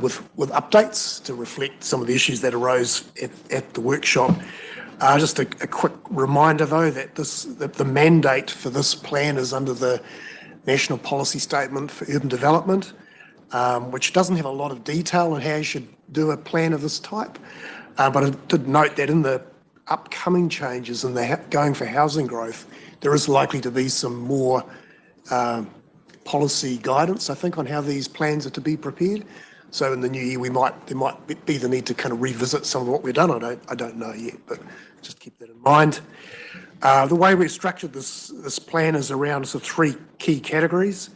with updates to reflect some of the issues that arose at the workshop. Just a quick reminder though that the mandate for this plan is under the National Policy Statement for Urban Development, which doesn't have a lot of detail on how you should do a plan of this type. But I did note that in the upcoming changes and the going for housing growth, there is likely to be some more policy guidance, I think, on how these plans are to be prepared. So in the new year, there might be the need to kind of revisit some of what we've done. I don't know yet, but just keep that in mind. The way we've structured this plan is around sort of three key categories.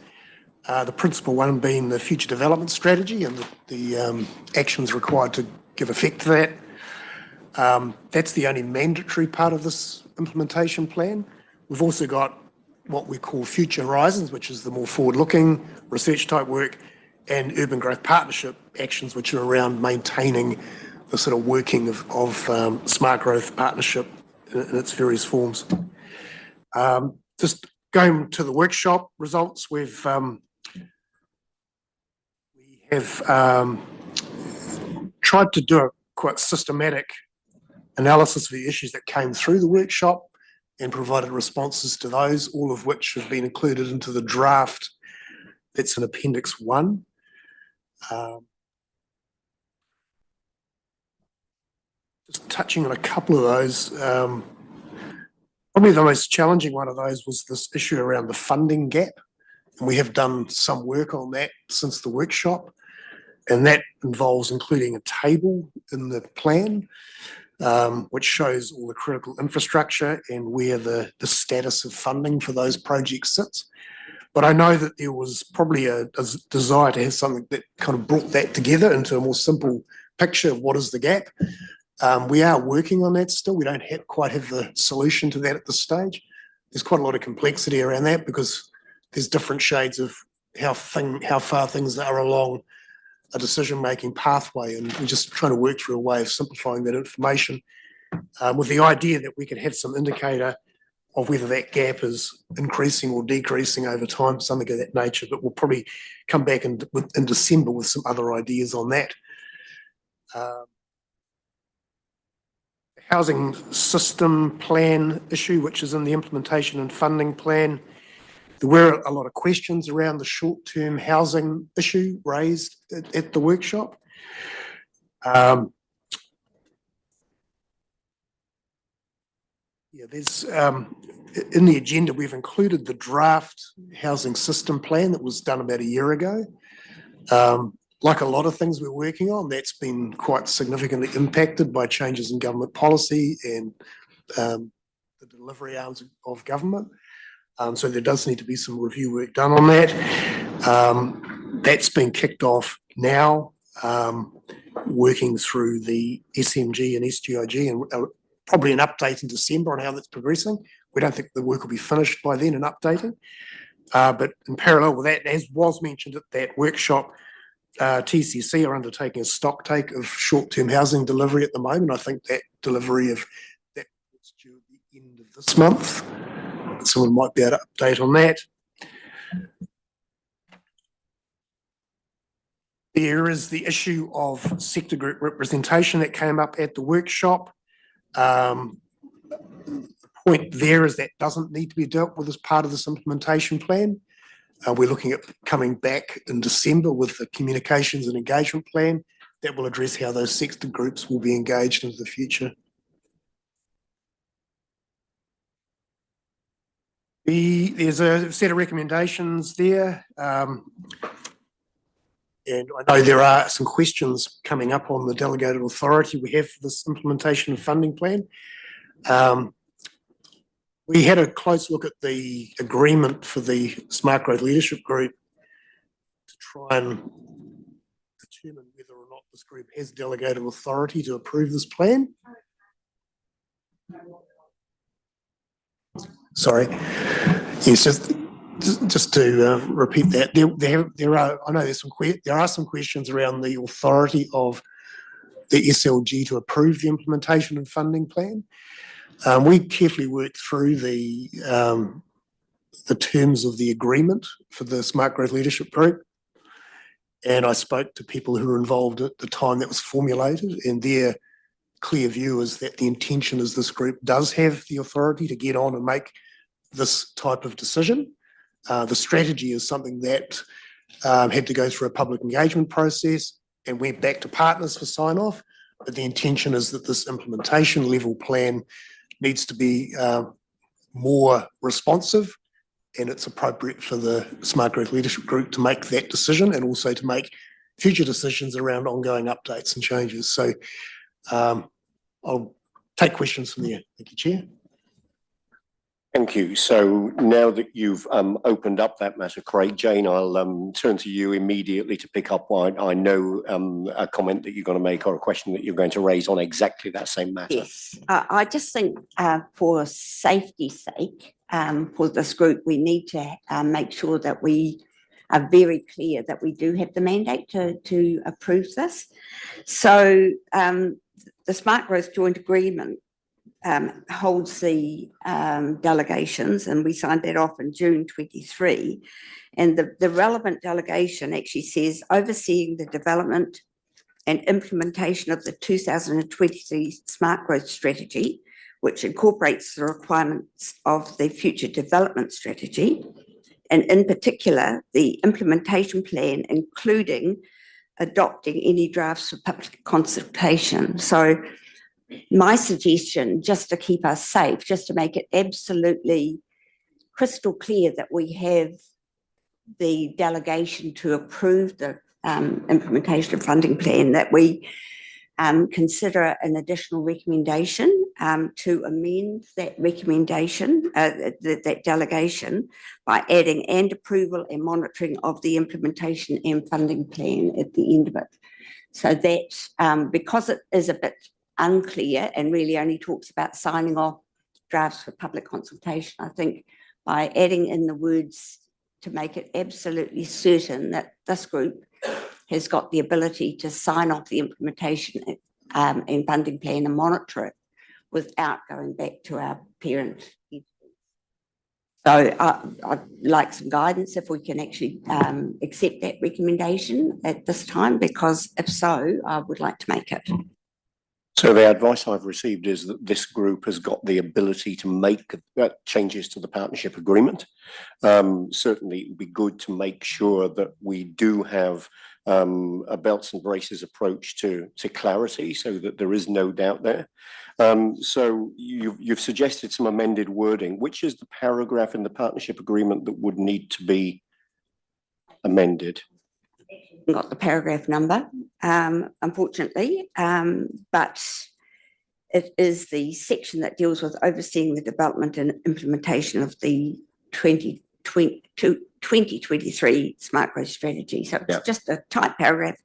The principal one being the future development strategy and the actions required to give effect to that. That's the only mandatory part of this implementation plan. We've also got what we call future horizons, which is the more forward-looking research type work, and urban growth partnership actions, which are around maintaining the sort of working of smart growth partnership in its various forms. Just going to the workshop results, we have tried to do a quite systematic analysis of the issues that came through the workshop and provided responses to those, all of which have been included into the draft that's in Appendix 1. Just touching on a couple of those, probably the most challenging one of those was this issue around the funding gap. And we have done some work on that since the workshop, and that involves including a table in the plan, which shows all the critical infrastructure and where the status of funding for those projects sits. But I know that there was probably a desire to have something that kind of brought that together into a more simple picture of what is the gap. We are working on that still. We don't quite have the solution to that at this stage. There's quite a lot of complexity around that because there's different shades of how far things are along a decision-making pathway, and we're just trying to work through a way of simplifying that information with the idea that we could have some indicator of whether that gap is increasing or decreasing over time, something of that nature. But we'll probably come back in December with some other ideas on that. The housing system plan issue, which is in the implementation and funding plan, there were a lot of questions around the short-term housing issue raised at the workshop. There's in the agenda, we've included the draft housing system plan that was done about a year ago. Like a lot of things we're working on, that's been quite significantly impacted by changes in government policy and the delivery arms of government. So there does need to be some review work done on that. That's been kicked off now. working through the SMG and SGIG, and probably an update in December on how that's progressing. We don't think the work will be finished by then and updating. But in parallel with that, as was mentioned at that workshop, TCC are undertaking a stock take of short-term housing delivery at the moment. I think that delivery of that is due at the end of this month. Someone might be able to update on that. There is the issue of sector group representation that came up at the workshop. The point there is that doesn't need to be dealt with as part of this implementation plan. We're looking at coming back in December with the communications and engagement plan that will address how those sector groups will be engaged into the future. There's a set of recommendations there. And I know there are some questions coming up on the delegated authority we have for this implementation and funding plan. We had a close look at the agreement for the Smart Growth Leadership Group to try and determine whether or not this group has delegated authority to approve this plan. Sorry. Yes, just to repeat that, there are some questions around the authority of the SLG to approve the implementation and funding plan. We carefully worked through the terms of the agreement for the Smart Growth Leadership Group, and I spoke to people who were involved at the time that was formulated, and their clear view is that the intention is this group does have the authority to get on and make this type of decision. The strategy is something that had to go through a public engagement process and went back to partners for sign-off, but the intention is that this implementation level plan needs to be more responsive, and it's appropriate for the Smart Growth Leadership Group to make that decision and also to make future decisions around ongoing updates and changes. So I'll take questions from there. Thank you, Chair. Thank you. So now that you've opened up that matter, Craig, Jane, I'll turn to you immediately to pick up on, I know, a comment that you're going to make or a question that you're going to raise on exactly that same matter. Yes, I just think for safety's sake, for this group, we need to make sure that we are very clear that we do have the mandate to approve this. So the Smart Growth Joint Agreement holds the delegations, and we signed that off in June 23. And the relevant delegation actually says overseeing the development and implementation of the 2023 Smart Growth Strategy, which incorporates the requirements of the Future Development Strategy, and in particular, the implementation plan, including adopting any drafts for public consultation. So my suggestion, just to keep us safe, just to make it absolutely crystal clear that we have the delegation to approve the implementation and funding plan, that we consider an additional recommendation to amend that recommendation, that delegation, by adding and approval and monitoring of the implementation and funding plan at the end of it. So that, because it is a bit unclear and really only talks about signing off drafts for public consultation, I think by adding in the words to make it absolutely certain that this group has got the ability to sign off the implementation and funding plan and monitor it without going back to our parent. So I'd like some guidance if we can actually accept that recommendation at this time, because if so, I would like to make it. So the advice I've received is that this group has got the ability to make changes to the partnership agreement. Certainly it would be good to make sure that we do have a belts and braces approach to clarity, so that there is no doubt there. So you've suggested some amended wording. Which is the paragraph in the partnership agreement that would need to be amended? Got the paragraph number, unfortunately, but it is the section that deals with overseeing the development and implementation of the 2023 Smart Growth Strategy. So it's just a tight paragraph.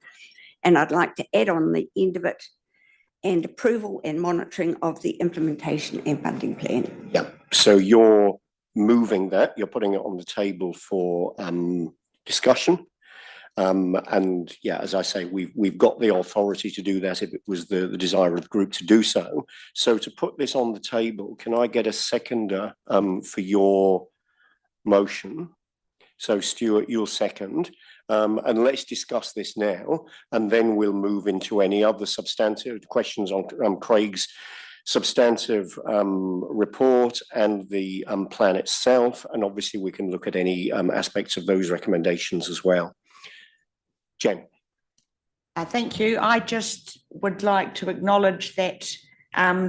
And I'd like to add on the end of it, and approval and monitoring of the implementation and funding plan. Yeah, so you're moving that, you're putting it on the table for discussion. And yeah, as I say, we've got the authority to do that if it was the desire of the group to do so. So to put this on the table, can I get a seconder for your motion? So Stuart, you'll second. And let's discuss this now, and then we'll move into any other substantive questions on Craig's substantive report and the plan itself. And obviously we can look at any aspects of those recommendations as well. Jen. Thank you. I just would like to acknowledge that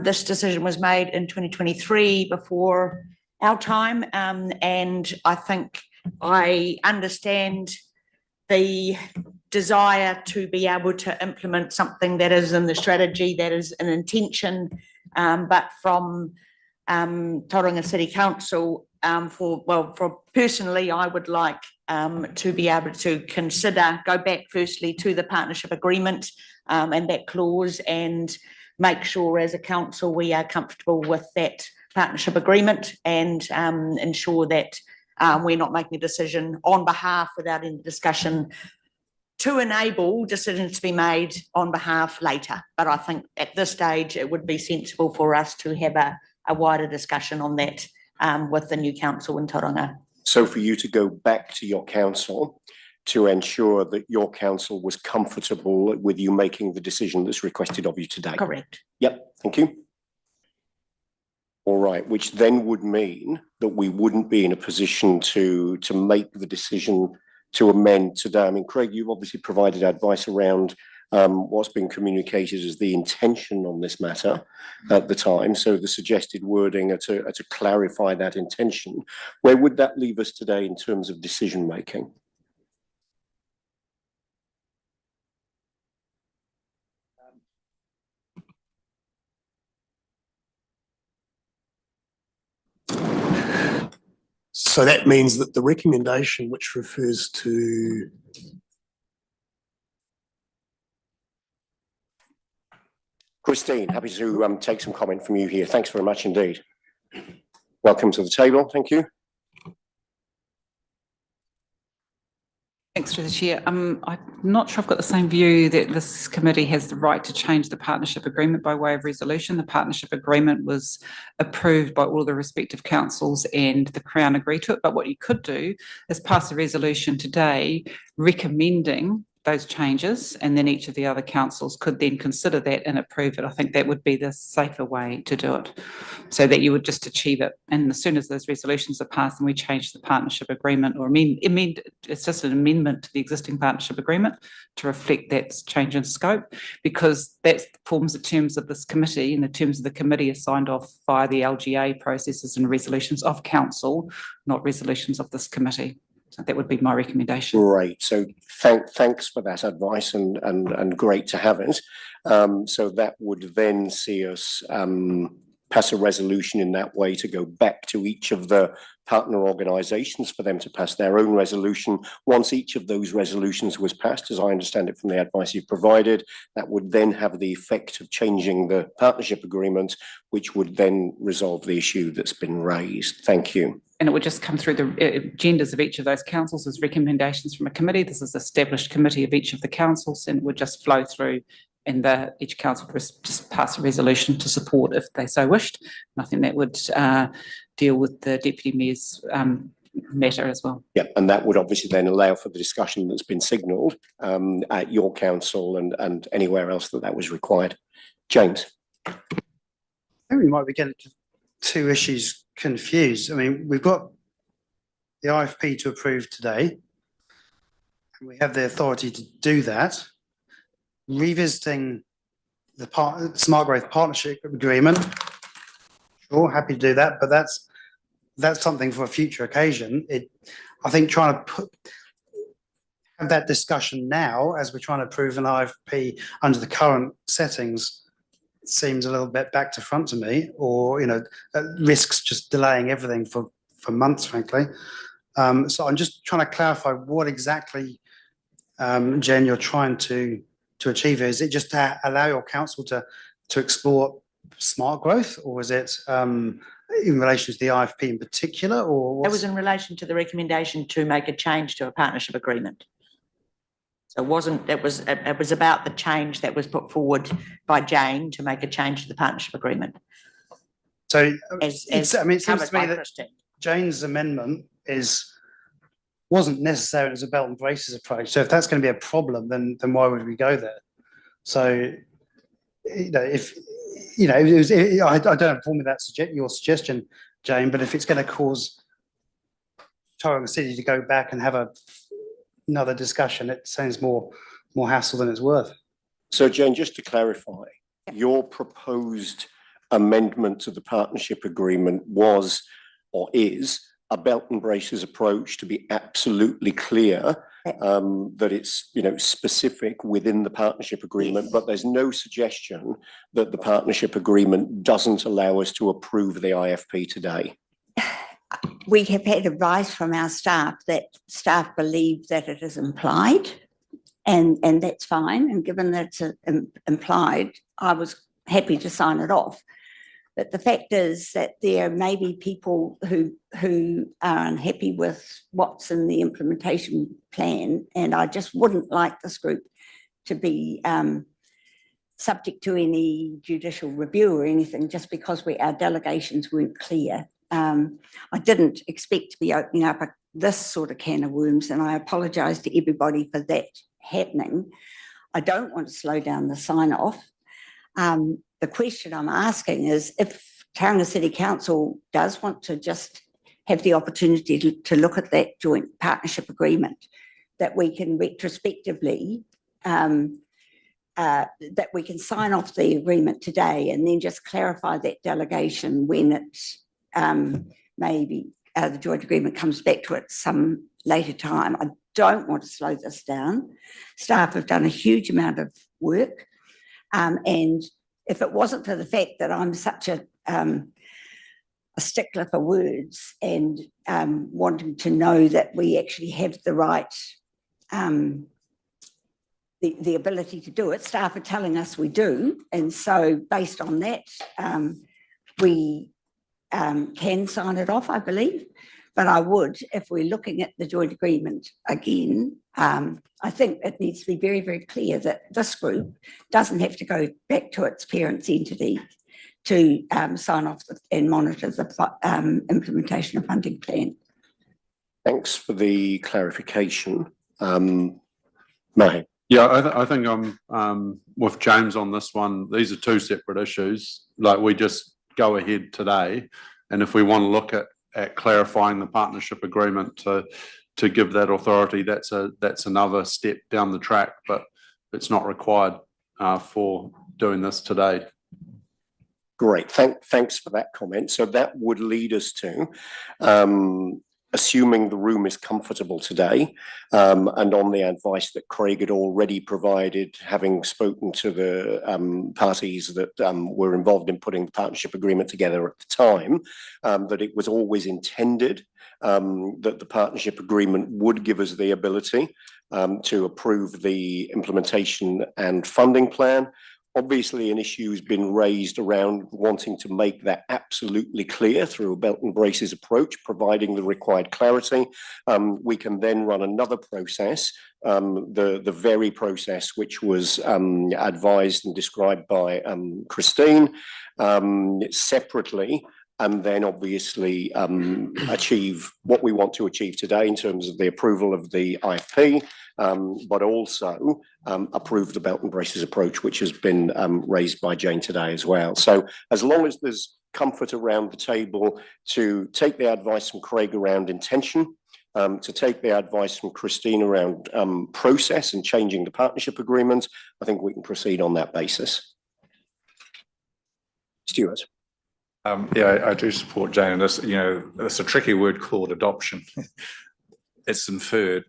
this decision was made in 2023 before our time. And I think I understand the desire to be able to implement something that is in the strategy, that is an intention, but from Tauranga City Council, for personally, I would like to be able to consider, go back firstly to the partnership agreement and that clause, and make sure as a council we are comfortable with that partnership agreement, and ensure that we're not making a decision on behalf without any discussion to enable decisions to be made on behalf later. But I think at this stage, it would be sensible for us to have a wider discussion on that with the new council in Tauranga. So for you to go back to your council to ensure that your council was comfortable with you making the decision that's requested of you today? Correct. Yep, thank you. All right, which then would mean that we wouldn't be in a position to make the decision to amend today. I mean, Craig, you've obviously provided advice around what's been communicated as the intention on this matter at the time. So the suggested wording are to clarify that intention. Where would that leave us today in terms of decision making? So that means that the recommendation which refers to Christine, happy to take some comment from you here. Thanks very much indeed. Welcome to the table. Thank you. Thanks to the chair. I'm not sure I've got the same view that this committee has the right to change the partnership agreement by way of resolution. The partnership agreement was approved by all the respective councils and the Crown agreed to it. But what you could do is pass a resolution today recommending those changes, and then each of the other councils could then consider that and approve it. I think that would be the safer way to do it, so that you would just achieve it. And as soon as those resolutions are passed and we change the partnership agreement or amend, it's just an amendment to the existing partnership agreement to reflect that change in scope, because that forms the terms of this committee, and the terms of the committee are signed off via the LGA processes and resolutions of council, not resolutions of this committee. So that would be my recommendation. Great. So thanks for that advice, and great to have it. So that would then see us pass a resolution in that way to go back to each of the partner organisations for them to pass their own resolution. Once each of those resolutions was passed, as I understand it from the advice you've provided, that would then have the effect of changing the partnership agreement, which would then resolve the issue that's been raised. Thank you. And it would just come through the agendas of each of those councils as recommendations from a committee. This is established committee of each of the councils, and would just flow through, and each council would just pass a resolution to support if they so wished. And I think that would deal with the Deputy Mayor's matter as well. Yeah, and that would obviously then allow for the discussion that's been signalled at your council and anywhere else that was required. James. I think we might be getting two issues confused. I mean, we've got the IFP to approve today, and we have the authority to do that. Revisiting the SmartGrowth partnership agreement, sure, happy to do that, but that's something for a future occasion. I think trying to have that discussion now as we're trying to approve an IFP under the current settings seems a little bit back to front to me, or risks just delaying everything for months, frankly. So I'm just trying to clarify what exactly, Jen, you're trying to to achieve it? Is it just to allow your council to explore smart growth, or is it in relation to the IFP in particular, or That was in relation to the recommendation to make a change to a partnership agreement. So it was about the change that was put forward by Jane to make a change to the partnership agreement. So As it seems covered to me by that Christine. Jane's amendment wasn't necessary as a belt and braces approach. So if that's going to be a problem, then why would we go there? So, if I don't have a problem with that your suggestion, Jane, but if it's going to cause Tauranga City to go back and have another discussion, it sounds more hassle than it's worth. So Jane, just to clarify, your proposed amendment to the partnership agreement was or is a belt and braces approach, to be absolutely clear that it's specific within the partnership agreement, but there's no suggestion that the partnership agreement doesn't allow us to approve the IFP today. We have had advice from our staff that staff believe that it is implied, and that's fine. And given that it's implied, I was happy to sign it off. But the fact is that there may be people who are unhappy with what's in the implementation plan, and I just wouldn't like this group to be subject to any judicial review or anything just because our delegations weren't clear. I didn't expect to be opening up this sort of can of worms, and I apologise to everybody for that happening. I don't want to slow down the sign-off. The question I'm asking is if Tauranga City Council does want to just have the opportunity to look at that joint partnership agreement, that we can retrospectively, that we can sign off the agreement today and then just clarify that delegation when it's maybe the joint agreement comes back to it some later time. I don't want to slow this down. Staff have done a huge amount of work, and if it wasn't for the fact that I'm such a stickler for words and wanting to know that we actually have the right, the ability to do it, staff are telling us we do. And so based on that, we can sign it off, I believe. But I would, if we're looking at the joint agreement again, I think it needs to be very, very clear that this group doesn't have to go back to its parents' entity to sign off and monitor the implementation of funding plan. Thanks for the clarification. Mahe. Yeah, I think I'm with James on this one. These are two separate issues. Like, we just go ahead today, and if we want to look at clarifying the partnership agreement to give that authority, that's another step down the track, but it's not required for doing this today. Great, thanks for that comment. So that would lead us to, assuming the room is comfortable today, and on the advice that Craig had already provided, having spoken to the parties that were involved in putting the partnership agreement together at the time, that it was always intended that the partnership agreement would give us the ability to approve the implementation and funding plan. Obviously, an issue has been raised around wanting to make that absolutely clear through a belt and braces approach, providing the required clarity. We can then run another process, the very process which was advised and described by Christine separately, and then obviously achieve what we want to achieve today in terms of the approval of the IFP, but also approve the belt and braces approach, which has been raised by Jane today as well. So as long as there's comfort around the table to take the advice from Craig around intention, to take the advice from Christine around process and changing the partnership agreement, I think we can proceed on that basis. Stuart. Yeah, I do support Jane in this. It's a tricky word called adoption. It's inferred,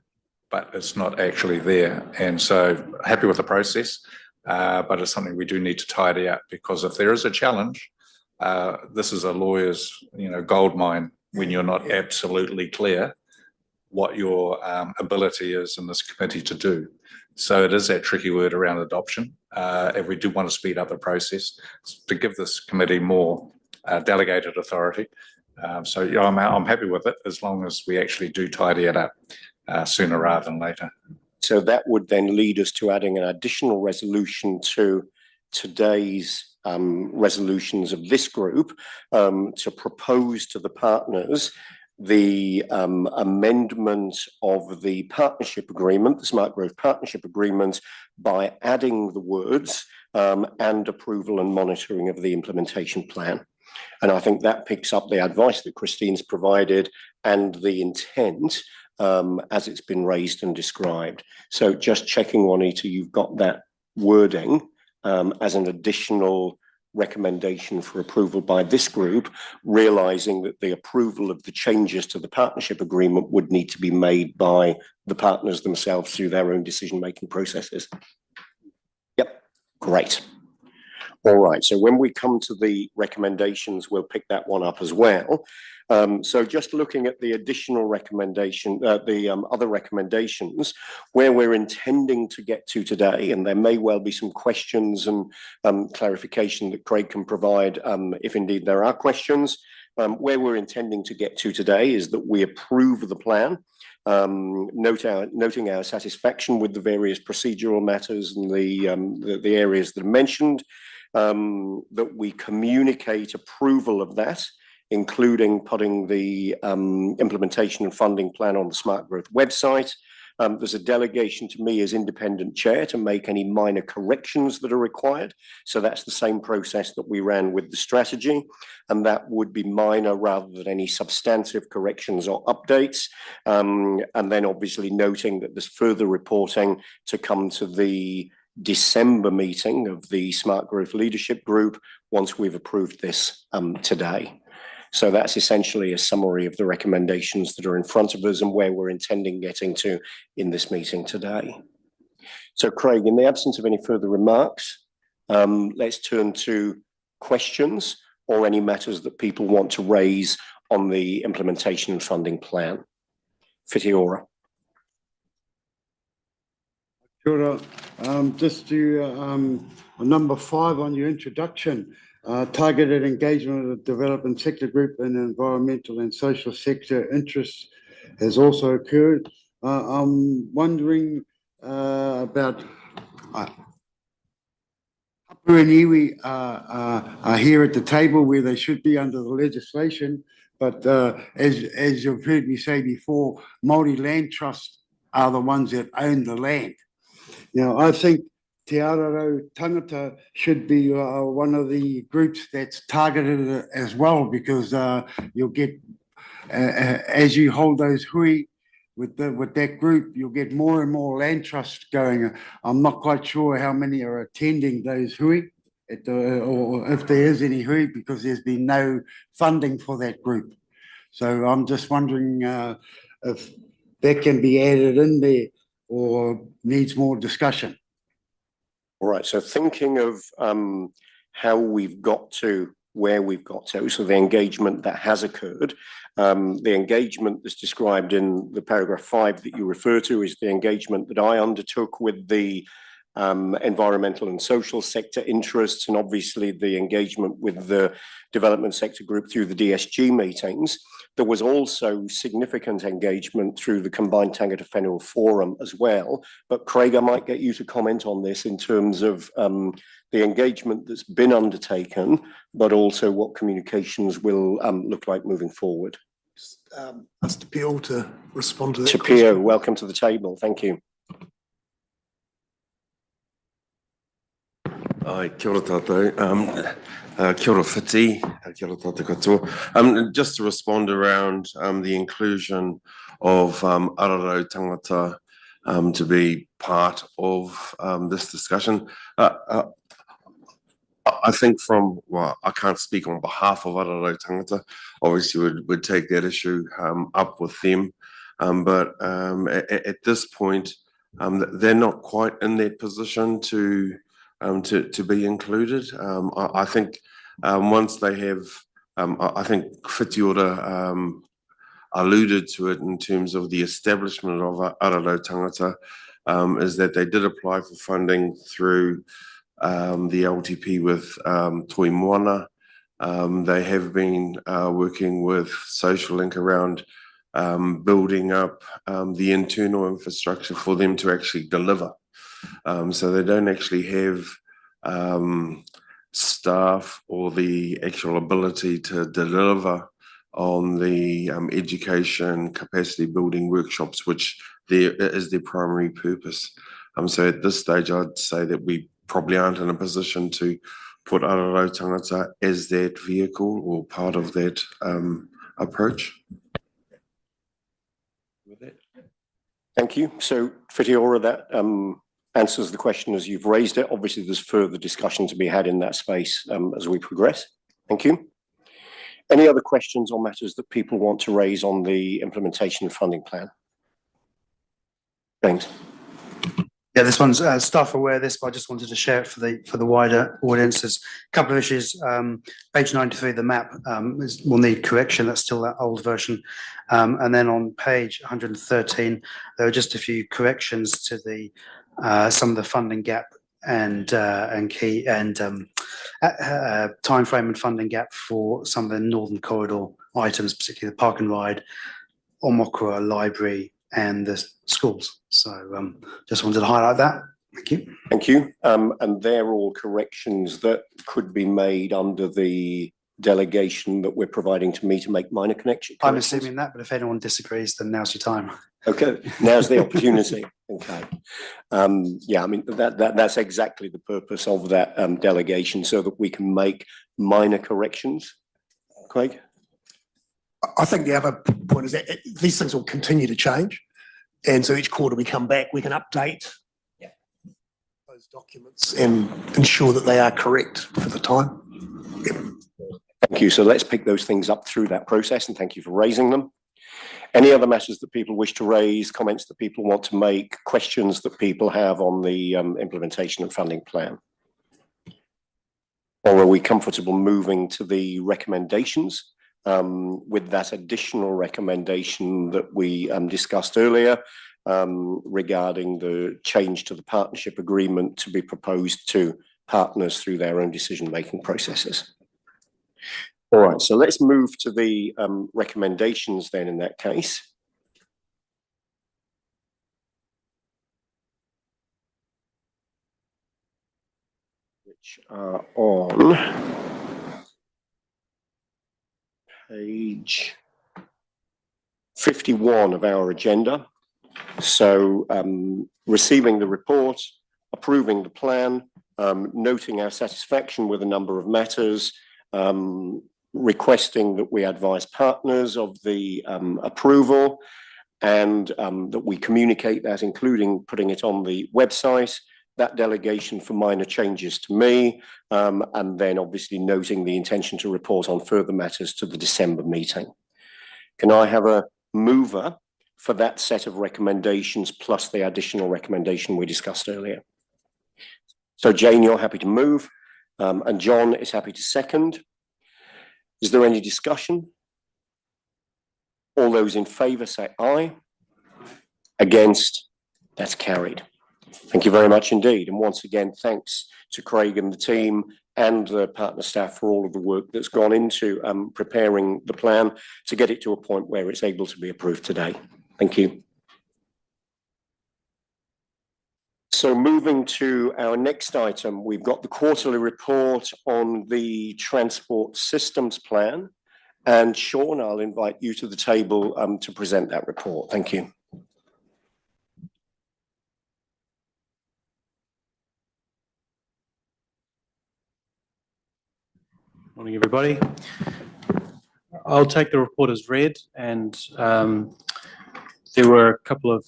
but it's not actually there. And so happy with the process, but it's something we do need to tidy up, because if there is a challenge, this is a lawyer's, gold mine when you're not absolutely clear. what your ability is in this committee to do. So it is that tricky word around adoption. If we do want to speed up the process, to give this committee more delegated authority. So yeah, I'm happy with it as long as we actually do tidy it up sooner rather than later. So that would then lead us to adding an additional resolution to today's resolutions of this group to propose to the partners the amendment of the partnership agreement, the SmartGrowth partnership agreement, by adding the words and approval and monitoring of the implementation plan. And I think that picks up the advice that Christine's provided and the intent as it's been raised and described. So just checking, Juanita, you've got that wording as an additional recommendation for approval by this group, realizing that the approval of the changes to the partnership agreement would need to be made by the partners themselves through their own decision-making processes. Yep, great. All right, so when we come to the recommendations, we'll pick that one up as well. So just looking at the additional recommendation, the other recommendations, where we're intending to get to today, and there may well be some questions and clarification that Craig can provide if indeed there are questions. Where we're intending to get to today is that we approve the plan, noting our satisfaction with the various procedural matters and the areas that are mentioned, that we communicate approval of that, including putting the implementation and funding plan on the SmartGrowth website. There's a delegation to me as independent chair to make any minor corrections that are required. So that's the same process that we ran with the strategy, and that would be minor rather than any substantive corrections or updates. And then obviously noting that there's further reporting to come to the December meeting of the SmartGrowth Leadership Group once we've approved this today. So that's essentially a summary of the recommendations that are in front of us and where we're intending getting to in this meeting today. So Craig, in the absence of any further remarks, let's turn to questions or any matters that people want to raise on the implementation and funding plan. Whitiora. Kia ora. Just to number 5 on your introduction, targeted engagement of the development sector group and environmental and social sector interests has also occurred. I'm wondering about Papua and Iwi are here at the table where they should be under the legislation, but as you've heard me say before, Māori land trusts are the ones that own the land. Now, I think Te Araro Tangata should be one of the groups that's targeted as well, because you'll get, as you hold those hui with that group, you'll get more and more land trusts going. I'm not quite sure how many are attending those hui, or if there is any hui, because there's been no funding for that group. So I'm just wondering if that can be added in there or needs more discussion. All right, so thinking of how we've got to where we've got to, so the engagement that has occurred, the engagement that's described in the paragraph 5 that you refer to is the engagement that I undertook with the environmental and social sector interests, and obviously the engagement with the development sector group through the DSG meetings. There was also significant engagement through the Combined Tangata Whenua Forum as well. But Craig, I might get you to comment on this in terms of the engagement that's been undertaken, but also what communications will look like moving forward. Ask Tapio to respond to that. Tapio, welcome to the table. Thank you. Ai, kia ora tātou. Kia ora whiti, kia ora tātou katoa. Just to respond around the inclusion of Araro Tangata to be part of this discussion. I think well, I can't speak on behalf of Araro Tangata. Obviously, would take that issue up with them. But at this point, they're not quite in that position to be included. I think once they have, I think Whitiora alluded to it in terms of the establishment of Araro Tangata, is that they did apply for funding through the LTP with Toi Moana. They have been working with Social Link around building up the internal infrastructure for them to actually deliver. So they don't actually have staff or the actual ability to deliver on the education capacity building workshops, which is their primary purpose. So at this stage, I'd say that we probably aren't in a position to put Araro Tangata as that vehicle or part of that approach. Thank you. So Whitiora, that answers the question as you've raised it. Obviously, there's further discussion to be had in that space as we progress. Thank you. Any other questions or matters that people want to raise on the implementation and funding plan? James. Yeah, this one's staff aware of this, but I just wanted to share it for the wider audience. There's a couple of issues. Page 93, the map will need correction. That's still that old version. And then on page 113, there are just a few corrections to the some of the funding gap and key and timeframe and funding gap for some of the Northern Corridor items, particularly the Park and Ride, Omokura Library, and the schools. So just wanted to highlight that. Thank you. Thank you. And they're all corrections that could be made under the delegation that we're providing to me to make minor corrections. I'm assuming that, but if anyone disagrees, then now's your time. Okay, now's the opportunity. Okay. Yeah, I mean, that's exactly the purpose of that delegation, so that we can make minor corrections. Craig? I think the other point is that these things will continue to change. And so each quarter we come back, we can update those documents and ensure that they are correct for the time. Thank you. So let's pick those things up through that process, and thank you for raising them. Any other matters that people wish to raise, comments that people want to make, questions that people have on the implementation and funding plan? Or are we comfortable moving to the recommendations? With that additional recommendation that we discussed earlier regarding the change to the partnership agreement to be proposed to partners through their own decision-making processes. All right, so let's move to the recommendations then in that case. Which are on page 51 of our agenda. So receiving the report, approving the plan, noting our satisfaction with a number of matters, requesting that we advise partners of the approval, and that we communicate that, including putting it on the website, that delegation for minor changes to me, and then obviously noting the intention to report on further matters to the December meeting. Can I have a mover for that set of recommendations plus the additional recommendation we discussed earlier? So Jane, you're happy to move, and John is happy to second. Is there any discussion? All those in favour say aye. Against? That's carried. Thank you very much indeed. And once again, thanks to Craig and the team and the partner staff for all of the work that's gone into preparing the plan to get it to a point where it's able to be approved today. Thank you. So moving to our next item, we've got the quarterly report on the transport systems plan. And Sean, I'll invite you to the table to present that report. Thank you. Morning, everybody. I'll take the report as read, and there were a couple of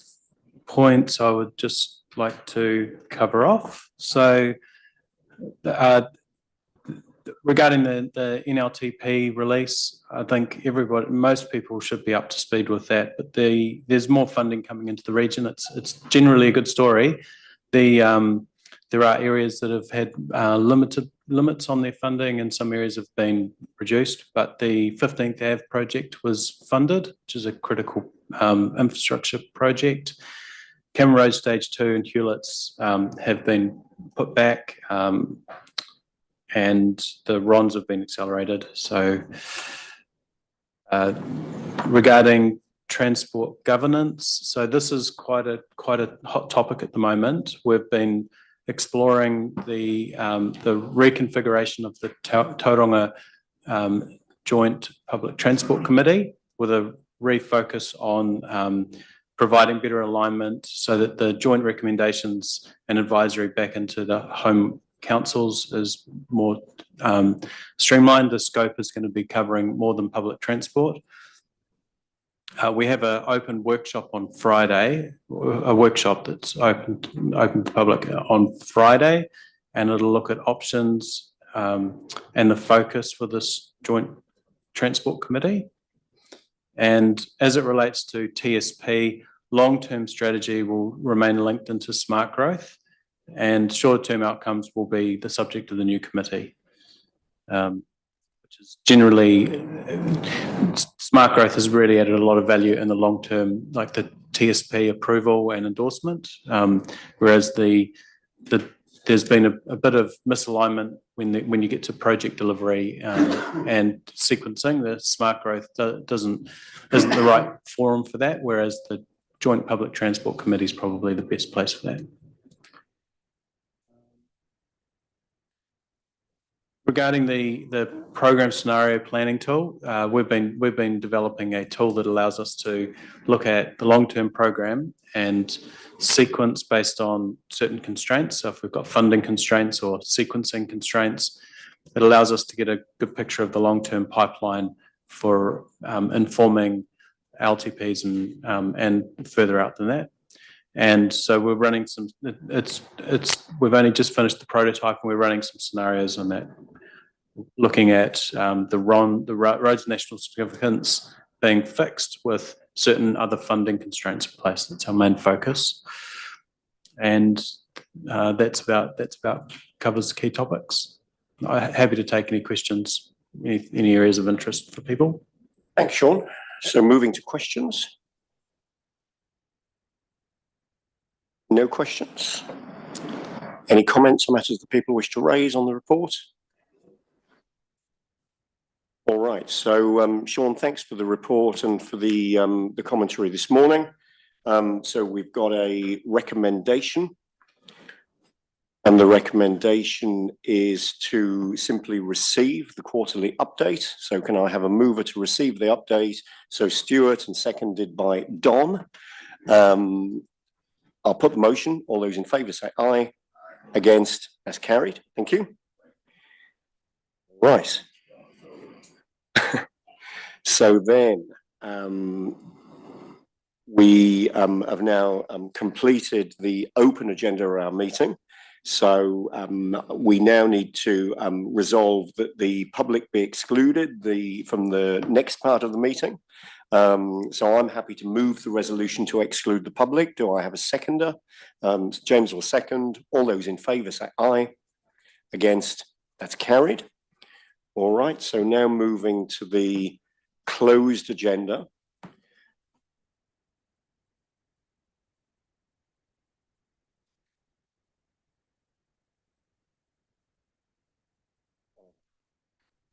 points I would just like to cover off. So regarding the NLTP release, I think most people should be up to speed with that, but there's more funding coming into the region. It's generally a good story. The There are areas that have had limits on their funding, and some areas have been reduced, but the 15th Ave project was funded, which is a critical infrastructure project. Cameron Road Stage 2 and Hewlett's have been put back, and the RONs have been accelerated. So regarding transport governance, so this is quite a hot topic at the moment. We've been exploring the reconfiguration of the Tauranga Joint Public Transport Committee with a refocus on providing better alignment so that the joint recommendations and advisory back into the home councils is more streamlined. The scope is going to be covering more than public transport. We have an open workshop on Friday, a workshop that's open to the public on Friday, and it'll look at options and the focus for this joint transport committee. And as it relates to TSP, long-term strategy will remain linked into SmartGrowth, and short-term outcomes will be the subject of the new committee, which is generally, SmartGrowth has really added a lot of value in the long term, like the TSP approval and endorsement, whereas there's been a bit of misalignment when you get to project delivery and sequencing. The SmartGrowth isn't the right forum for that, whereas the Joint Public Transport Committee is probably the best place for that. Regarding the program scenario planning tool, we've been developing a tool that allows us to look at the long-term program and sequence based on certain constraints. So if we've got funding constraints or sequencing constraints, it allows us to get a good picture of the long-term pipeline for informing LTPs and further out than that. And so we're running some. We've only just finished the prototype, and we're running some scenarios on that, looking at the roads of national significance being fixed with certain other funding constraints in place. That's our main focus, and that's about covers the key topics. I'm happy to take any questions, any areas of interest for people. Thanks, Sean. So moving to questions. No questions. Any comments or matters that people wish to raise on the report? All right. So, Sean, thanks for the report and for the commentary this morning. So we've got a recommendation, and the recommendation is to simply receive the quarterly update. So can I have a mover to receive the update? So Stuart, and seconded by Don. I'll put the motion. All those in favour say aye. Against? That's carried. Thank you. Right. So then we have now completed the open agenda of our meeting. So we now need to resolve that the public be excluded from the next part of the meeting. So I'm happy to move the resolution to exclude the public. Do I have a seconder? James will second. All those in favour say aye. Against? That's carried. All right. So now moving to the closed agenda.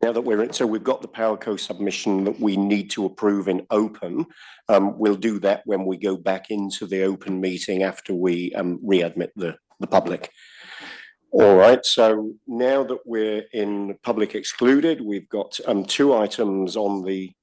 Now that we've got the PowerCo submission that we need to approve in open. We'll do that when we go back into the open meeting after we readmit the public. All right. So now that we're in public excluded, we've got two items on the